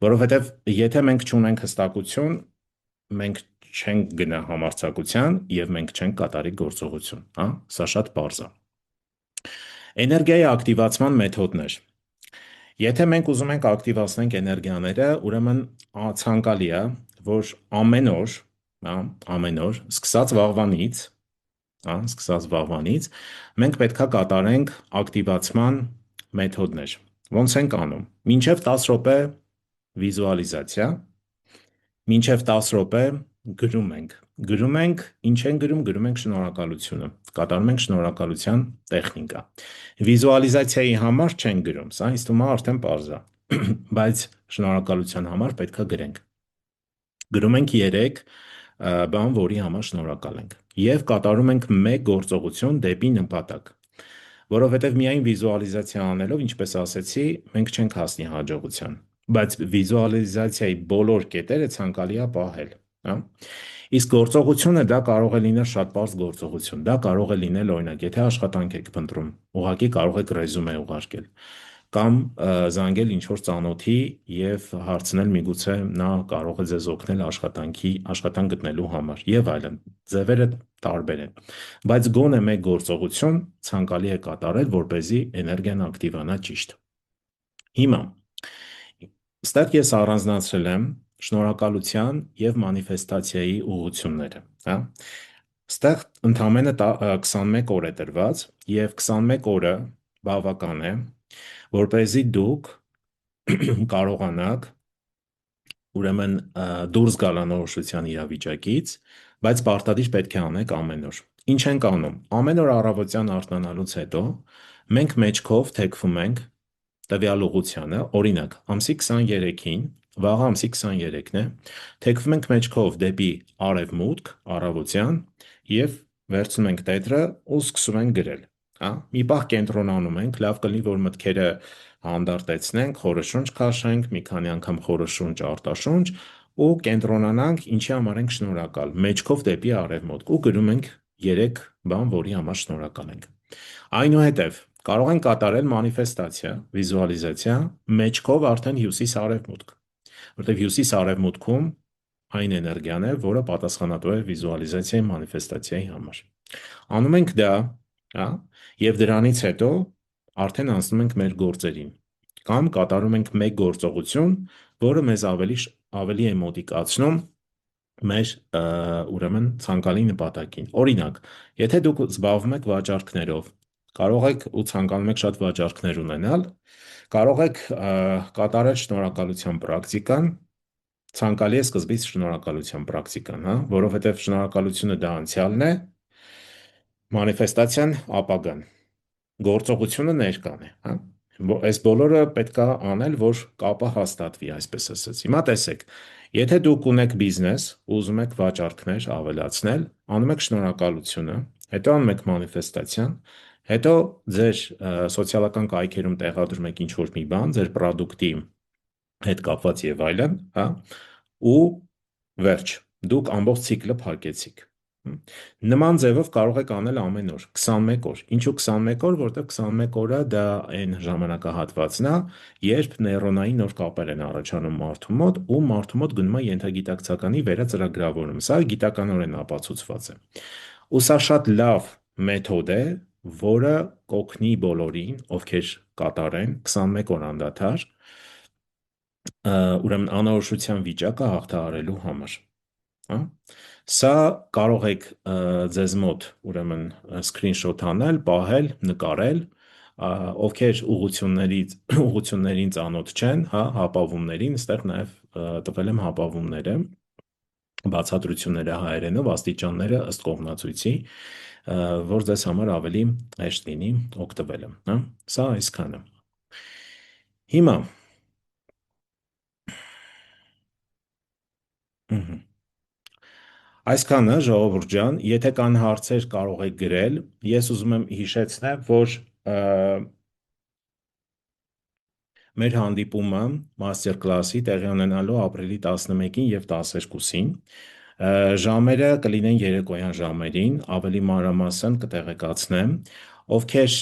որովհետեւ եթե մենք չունենք հստակություն, մենք չենք գնա համարձակության եւ մենք չենք կատարի գործողություն, հա, սա շատ պարզ է։ Էներգիայի ակտիվացման մեթոդներ։ Եթե մենք ուզում ենք ակտիվացնենք էներգիաները, ուրեմն ցանկալի է, որ ամեն օր, սկսած վաղվանից, մենք պետքա կատարենք ակտիվացման մեթոդներ։ Ոնց ենք անում։ Մինչև 10 րոպե վիզուալիզացիա, մինչև 10 րոպե գրում ենք։ Գրում ենք, ինչ ենք գրում ենք շնորհակալությունը։ Կատարում ենք շնորհակալության տեխնիկա։ Վիզուալիզացիայի համար չենք գրում, սա ինձ թվում է արդեն պարզ է, բայց շնորհակալության համար պետք է գրենք։ Գրում ենք 3 բան, որի համար շնորհակալ ենք։ Եվ կատարում ենք մեկ գործողություն դեպի նպատակ։ Որովհետև միայն վիզուալիզացիա անելով, ինչպես ասեցի, մենք չենք հասնի հաջողության, բայց վիզուալիզացիայի բոլոր կետերը ցանկալի է պահել, հա։ Իսկ գործողությունը դա կարող է լինել շատ པարզ գործողություն։ Դա կարող է լինել, օրինակ, եթե աշխատանք եք փնտրում, ուղղակի կարող եք ռեզյումե ուղարկել կամ զանգել ինչ-որ ծանոթի եւ հարցնել միգուցե նա կարող է ձեզ օգնել աշխատանք գտնելու համար եւ այլն։ Ձևերը տարբեր են, բայց գոնե մեկ գործողություն ցանկալի է կատարել, որ เป զի էներգիան ակտիվանա ճիշտ։ Հիմա ստեղ ես առանձնացրել եմ շնորհակալության եւ մանիֆեստացիայի ուղղությունները, հա։ Ստեղ ընդամենը 21 օր է տրված եւ 21 օրը բավական է, որպեսզի դուք կարողանաք ուրեմն դուրս գալ անորոշության իրավիճակից, բայց պարտադիր պետք է անեք ամեն օր։ Ինչ ենք անում։ Ամեն օր առավոտյան արթնանալուց հետո մենք մեջքով թեքվում ենք տվյալ ուղղությանը, օրինակ, ամսի 23-ին, վաղ ամսի 23-ն է, թեքվում ենք մեջքով դեպի արևմուտք, առավոտյան եւ վերցնում ենք տետրը ու սկսում ենք գրել, հա։ Մի պահ կենտրոնանում ենք, լավ կլինի, որ մտքերը հանդարտեցնենք, խորը շունչ քաշենք, մի քանի անգամ խորը շունչ, արտաշունչ ու կենտրոնանանք, ինչի համար ենք շնորհակալ, մեջքով դեպի արևմուտք ու գրում ենք 3 բան, որի համար շնորհակալ ենք։ Այնուհետև կարող ենք կատարել մանիֆեստացիա, վիզուալիզացիա մեջքով արդեն հյուսիս-արևմուտք, որտեղ հյուսիս-արևմուտքում այն էներգիան է, որը պատասխանատու է վիզուալիզացիայի, մանիֆեստացիայի համար։ Անում ենք դա, հա, եւ դրանից հետո արդեն անցնում ենք մեր գործերին կամ կատարում ենք մեկ գործողություն, որը մեզ ավելի է մոտիկացնում մեր ուրեմն ցանկալի նպատակին։ Օրինակ, եթե դուք զբաղվում եք վաճառքներով, կարող եք ու ցանկանում եք շատ վաճառքներ ունենալ, կարող եք կատարել շնորհակալության պրակտիկան, ցանկալի է սկզբից շնորհակալության պրակտիկան, հա, որովհետև շնորհակալությունը դա անցյալն է, մանիֆեստացիան ապագան, գործողությունը ներկան է, հա։ Այս բոլորը պետք է անել, որ կապը հաստատվի, այսպես ասած։ Հիմա տեսեք, եթե դուք ունեք բիզնես, ուզում եք վաճառքներ ավելացնել, անում եք շնորհակալությունը, հետո անում եք մանիֆեստացիան, հետո ձեր սոցիալական կայքերում տեղադրում եք ինչ-որ մի բան, ձեր պրոդուկտի հետ կապված եւ այլն, հա, ու վերջ, դուք ամբողջ ցիկլը փակեցիք։ Նման ձևով կարող եք անել ամեն օր, 21 օր։ Ինչու 21 օր, որտեղ 21 օրը դա այն ժամանակահատվածն է, երբ նեյրոնային նոր կապեր են առաջանում մարդու մոտ ու մարդու մոտ գնում է ենթագիտակցականի վերածրագրավորում։ Սա գիտականորեն ապացուցված է։ Ու սա շատ լավ մեթոդ է, որը կօգնի բոլորին, ովքեր կատարեն 21 օր անդադար, ուրեմն անորոշության վիճակը հաղթահարելու համար, հա։ Սա կարող եք ձեզ մոտ ուրեմն screenshot անել, պահել, նկարել, ովքեր ուղղություններին ծանոթ չեն, հա, հապավումներին, այստեղ նաև տվել եմ հապավումները, բացատրությունները հայերենով, աստիճանները ըստ կողմնացույցի, որ ձեզ համար ավելի հեշտ լինի օգտվելը, հա։ Սա այսքանը։ Հիմա այսքանը, ժողովուրդ ջան, եթե կան հարցեր կարող եք գրել, ես ուզում եմ հիշեցնեմ, որ մեր հանդիպումը master class-ի տեղի ունենալու ապրիլի 11-ին եւ 12-ին, ժամերը կլինեն երեկոյան ժամերին, ավելի մանրամասն կտեղեկացնեմ, ովքեր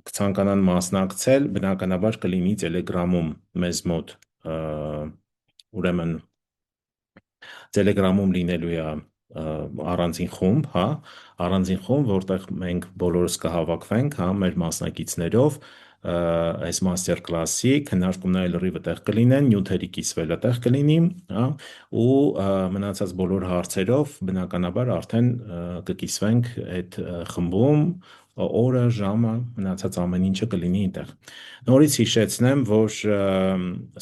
կցանկանան մասնակցել, բնականաբար կլինի Telegram-ում մեզ մոտ, ուրեմն Telegram-ում լինելու է առանձին խումբ, հա, առանձին խումբ, որտեղ մենք բոլորս կհավաքվենք, հա, մեր մասնակիցներով, այս master class-ի քննարկումները լրիվ տեղ կլինեն, նյութերի կիսվելը տեղ կլինի, հա, ու մնացած բոլոր հարցերով բնականաբար արդեն կկիսվենք այդ խմբում, օրը, ժամը, մնացած ամեն ինչը կլինի այնտեղ։ Նորից հիշեցնեմ, որ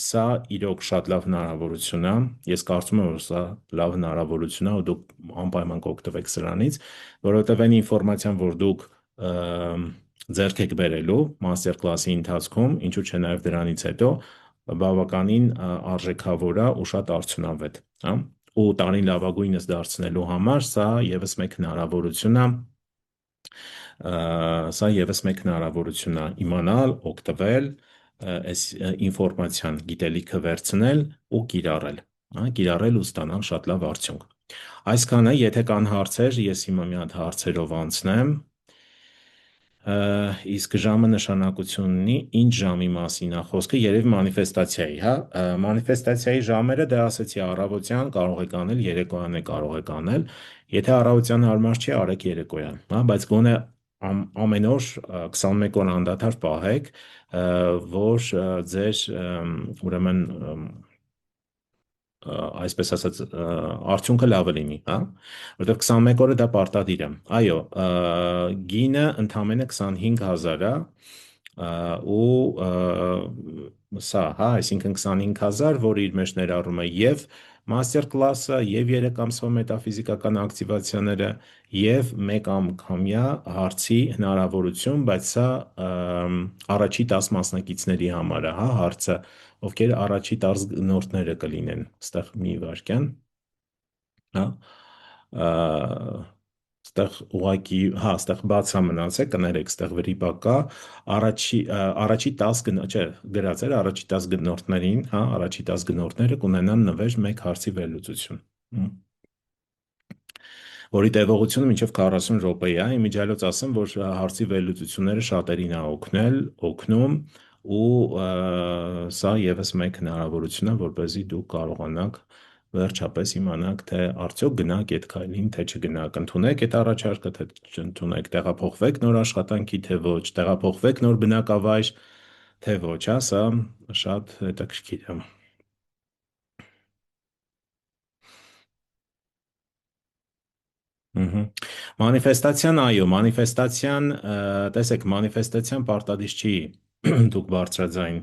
սա իրոք շատ լավ հնարավորություն է։ Ես կարծում եմ, որ սա լավ հնարավորություն է, ու դուք անպայման կօգտվեք սրանից, որովհետև այն ինֆորմացիան, որ դուք ձեռք եք բերելու մաստեր կլասի ընթացքում, ինչու՞ չէ նաև դրանից հետո, բավականին արժեքավոր է ու շատ արդյունավետ, հա։ Ու տարին լավագույնս դարձնելու համար սա եւս մեկ հնարավորություն է, սա եւս մեկ հնարավորություն է իմանալ, օգտվել այս ինֆորմացիան, գիտելիքը վերցնել ու կիրառել, հա, կիրառել ու ստանալ շատ լավ արդյունք։ Այսքանը, եթե կան հարցեր, ես հիմա մի հատ հարցերով անցնեմ։ Իսկ ժամը նշանակություն ունի, ինչ ժամի մասին է խոսքը, երևի մանիֆեստացիայի, հա, մանիֆեստացիայի ժամերը դե ասեցի առավոտյան կարող եք անել, երեկոյան է կարող եք անել, եթե առավոտյան հարմար չի, արեք երեկոյան, հա, բայց գոնե ամեն օր 21 օր անդադար պահեք, որ ձեր ուրեմն այսպես ասած արդյունքը լավը լինի, հա, որովհետև 21 օրը դա պարտադիր է։ Այո, գինը ընդամենը 25,000 է, ու սա, հա, այսինքն 25,000, որը իր մեջ ներառում է եւ մաստեր կլասը, եւ 3 ամսվա մետաֆիզիկական ակտիվացիաները, եւ մեկ անգամյա հարցի հնարավորություն, բայց սա առաջի 10 մասնակիցների համար է, հա, հարցը, ովքեր առաջի 10 գնորդները կլինեն, ստեղ մի վարքյան, հա, ստեղ ուղակի, հա, ստեղ բաց է մնացել, կներեք, ստեղ վրիպա կա, առաջի 10 չէ, գրած էր առաջի 10 գնորդներին, հա, առաջի 10 գնորդները կունենան նվեր 1 հարցի վերլուծություն, որի տևողությունը մինչև 40 րոպե է, իմիջիայլոց ասեմ, որ հարցի վերլուծությունները շատերին է օգնում, ու սա եւս մեկ հնարավորություն է, որպեսզի դուք կարողանաք վերջապես իմանաք, թե արդյոք գնաք այդ քայլին, թե չգնաք, ընդունեք այդ առաջարկը, թե չընդունեք, տեղափոխվեք նոր աշխատանքի, թե ոչ, տեղափոխվեք նոր բնակավայր, թե ոչ, հա, սա շատ հետաքրքիր է։ Մանիֆեստացիան, այո, մանիֆեստացիան, տեսեք, մանիֆեստացիան պարտադիր չի դուք բարձրաձայն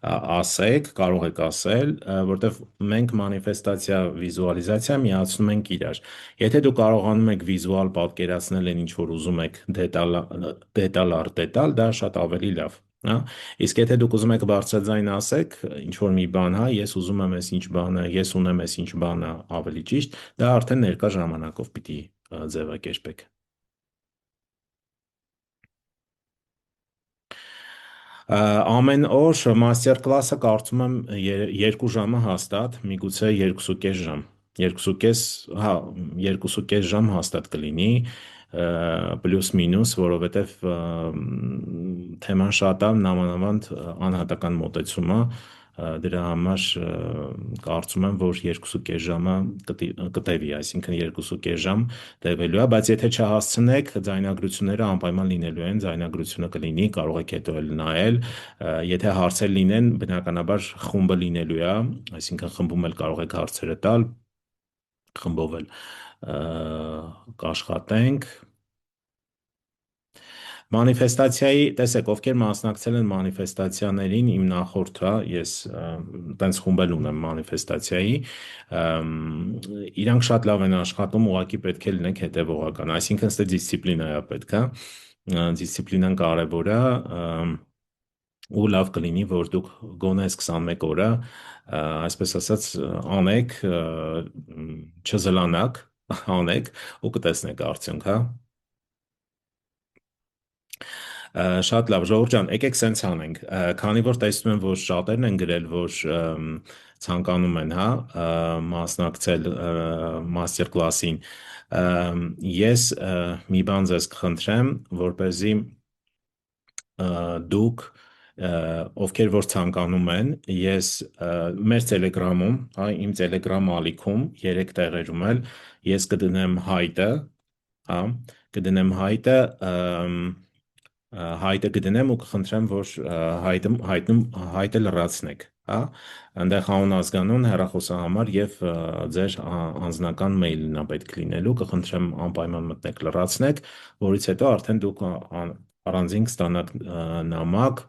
ասեք, կարող եք ասել, որտեվ մենք մանիֆեստացիա, վիզուալիզացիա միացնում ենք իրար։ Եթե դուք կարողանում եք վիզուալ պատկերացնել այն ինչ որ ուզում եք դետալ առ դետալ, դա շատ ավելի լավ, հա։ Իսկ եթե դուք ուզում եք բարձրաձայն ասեք, ինչ որ մի բան, հա, ես ուզում եմ այս ինչ բանը, ես ունեմ այս ինչ բանը, ավելի ճիշտ, դա արդեն ներկա ժամանակով պիտի ձևակերպեք։ Ամեն օր մաստեր կլասը կարծում եմ 2 ժամը հաստատ, միգուցե 2.5 ժամ, 2.5, հա, 2.5 ժամ հաստատ կլինի, պլյուս մինուս, որովհետև թեման շատ է, նամանավանդ անհատական մոտեցումը, դրա համար կարծում եմ, որ 2.5 ժամը կտևի, այսինքն 2.5 ժամ տևելու է, բայց եթե չհասցնեք, ձայնագրությունները անպայման լինելու են, ձայնագրությունը կլինի, կարող եք հետո էլ նայել, եթե հարցեր լինեն, բնականաբար խումբը լինելու է, այսինքն խմբում էլ կարող եք հարցերը տալ, խմբով էլ կաշխատենք։ Մանիֆեստացիայի, տեսեք, ովքեր մասնակցել են մանիֆեստացիաներին, իմ նախորդը, ես տենց խումբել ունեմ մանիֆեստացիայի, իրանք շատ լավ են աշխատում, ուղղակի պետք է լինենք հետևողական, այսինքն ստե դիսցիպլինա է պետք է, դիսցիպլինան կարևոր է, ու լավ կլինի, որ դուք գոնե այս 21 օրը, այսպես ասած, անեք, չզլանաք, անեք ու կտեսնեք արդյունք, հա։ Շատ լավ, Ժողովուրդ ջան, եկեք սենց անենք, քանի որ տեսնում եմ, որ շատերն են գրել, որ ցանկանում են, հա, մասնակցել մաստեր կլասին, ես մի բան ձեզ կխնդրեմ, որպեսզի դուք ովքեր որ ցանկանում են, ես մեր Telegram-ում, հա, իմ Telegram ալիքում 3 տեղերում էլ ես կդնեմ հայտը, հա, կդնեմ հայտը, հայտը կդնեմ ու կխնդրեմ, որ հայտը լրացնեք, հա, այնտեղ անուն ազգանուն հեռախոսահամար եւ ձեր անձնական մեյլն է պետք լինելու, կխնդրեմ անպայման մտնեք լրացնեք, որից հետո արդեն դուք առանձին կստանաք նամակ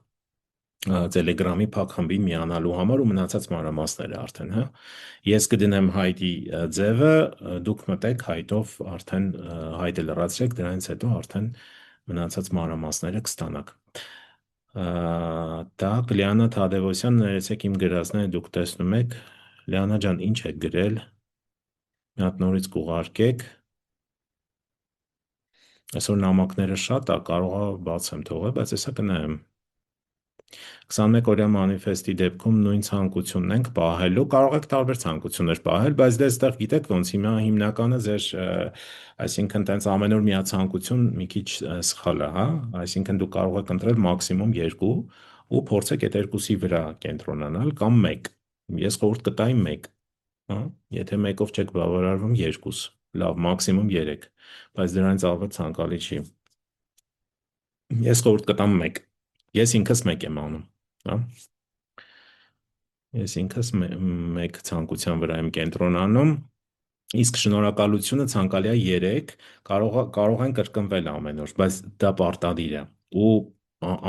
Telegram-ի փակ խմբին միանալու համար ու մնացած մանրամասները արդեն, հա։ Ես կդնեմ հայտի ձևը, դուք մտեք հայտով արդեն հայտը լրացրեք, դրանից հետո արդեն մնացած մանրամասները կստանաք։ Так, Լիանա Թադևոսյան, ներեցեք իմ գրածները դուք տեսնում եք։ Լիանա ջան, ինչ եք գրել։ Մի հատ նորից կուղարկեք։ Այսօր նամակները շատ է, կարող է բացեմ թողել, բայց հեսա կնայեմ։ 21 օրյա մանիֆեստի դեպքում նույն ցանկությունն ենք պահելու, կարող եք տարբեր ցանկություններ պահել, բայց դե այստեղ գիտեք ոնց հիմա հիմնականը ձեր, այսինքն տենց ամեն օր միա ցանկություն մի քիչ սխալ է, հա, այսինքն դուք կարող եք ընտրել մաքսիմում 2 ու փորձեք այդ երկուսի վրա կենտրոնանալ կամ 1։ Ես խորհուրդ կտայի 1, հա, եթե 1-ով չեք բավարարվում 2, լավ, մաքսիմում 3, բայց դրանից ավելի ցանկալի չի։ Ես խորհուրդ կտամ 1։ Ես ինքս 1 եմ անում, հա։ Ես ինքս 1 ցանկության վրա եմ կենտրոնանում, իսկ շնորհակալությունը ցանկալի է 3, կարող են կրկնվել ամեն օր, բայց դա պարտադիր է ու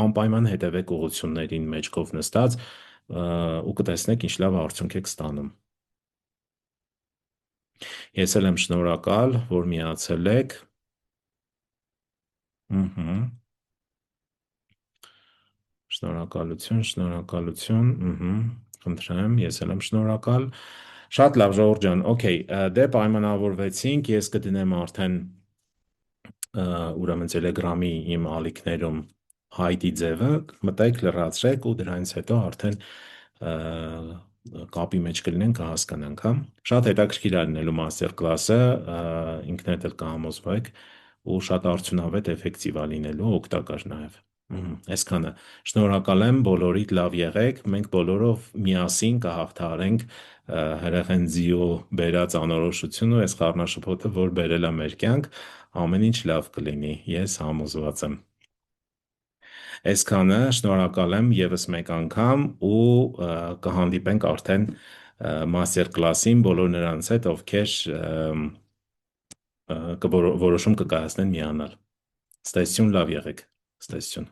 անպայման հետևեք ուղղություններին մեջքով նստած ու կտեսնեք ինչ լավ արդյունք եք ստանում։ Ես էլ եմ շնորհակալ, որ միացել եք։ Շնորհակալություն, խնդրեմ, ես էլ եմ շնորհակալ։ Շատ լավ, Ժողովուրդ ջան, օքեյ, դե պայմանավորվեցինք, ես կդնեմ արդեն ուրեմն Telegram-ի իմ ալիքներում հայտի ձևը, մտեք, լրացրեք ու դրանից հետո արդեն կապի մեջ կլինենք, կհասկանանք, հա։ Շատ հետաքրքիր է լինելու master class-ը, ինքներդ էլ կհամոզվեք ու շատ արդյունավետ, էֆեկտիվ է լինելու, օգտակար նաև։ Այսքանը։ Շնորհակալ եմ, բոլորիդ լավ եղեք, մենք բոլորով միասին կհաղթահարենք հրեղենձիո բերած անորոշությունը ու այս խառնաշփոթը, որ բերել է մեր կյանք, ամեն ինչ լավ կլինի, ես համոզված եմ։ Այսքանը, շնորհակալ եմ եւս մեկ անգամ ու կհանդիպենք արդեն master class-ին բոլոր նրանց հետ, ովքեր որոշում կկայացնեն միանալ։ Ստեսություն, լավ եղեք։ Ստեսություն։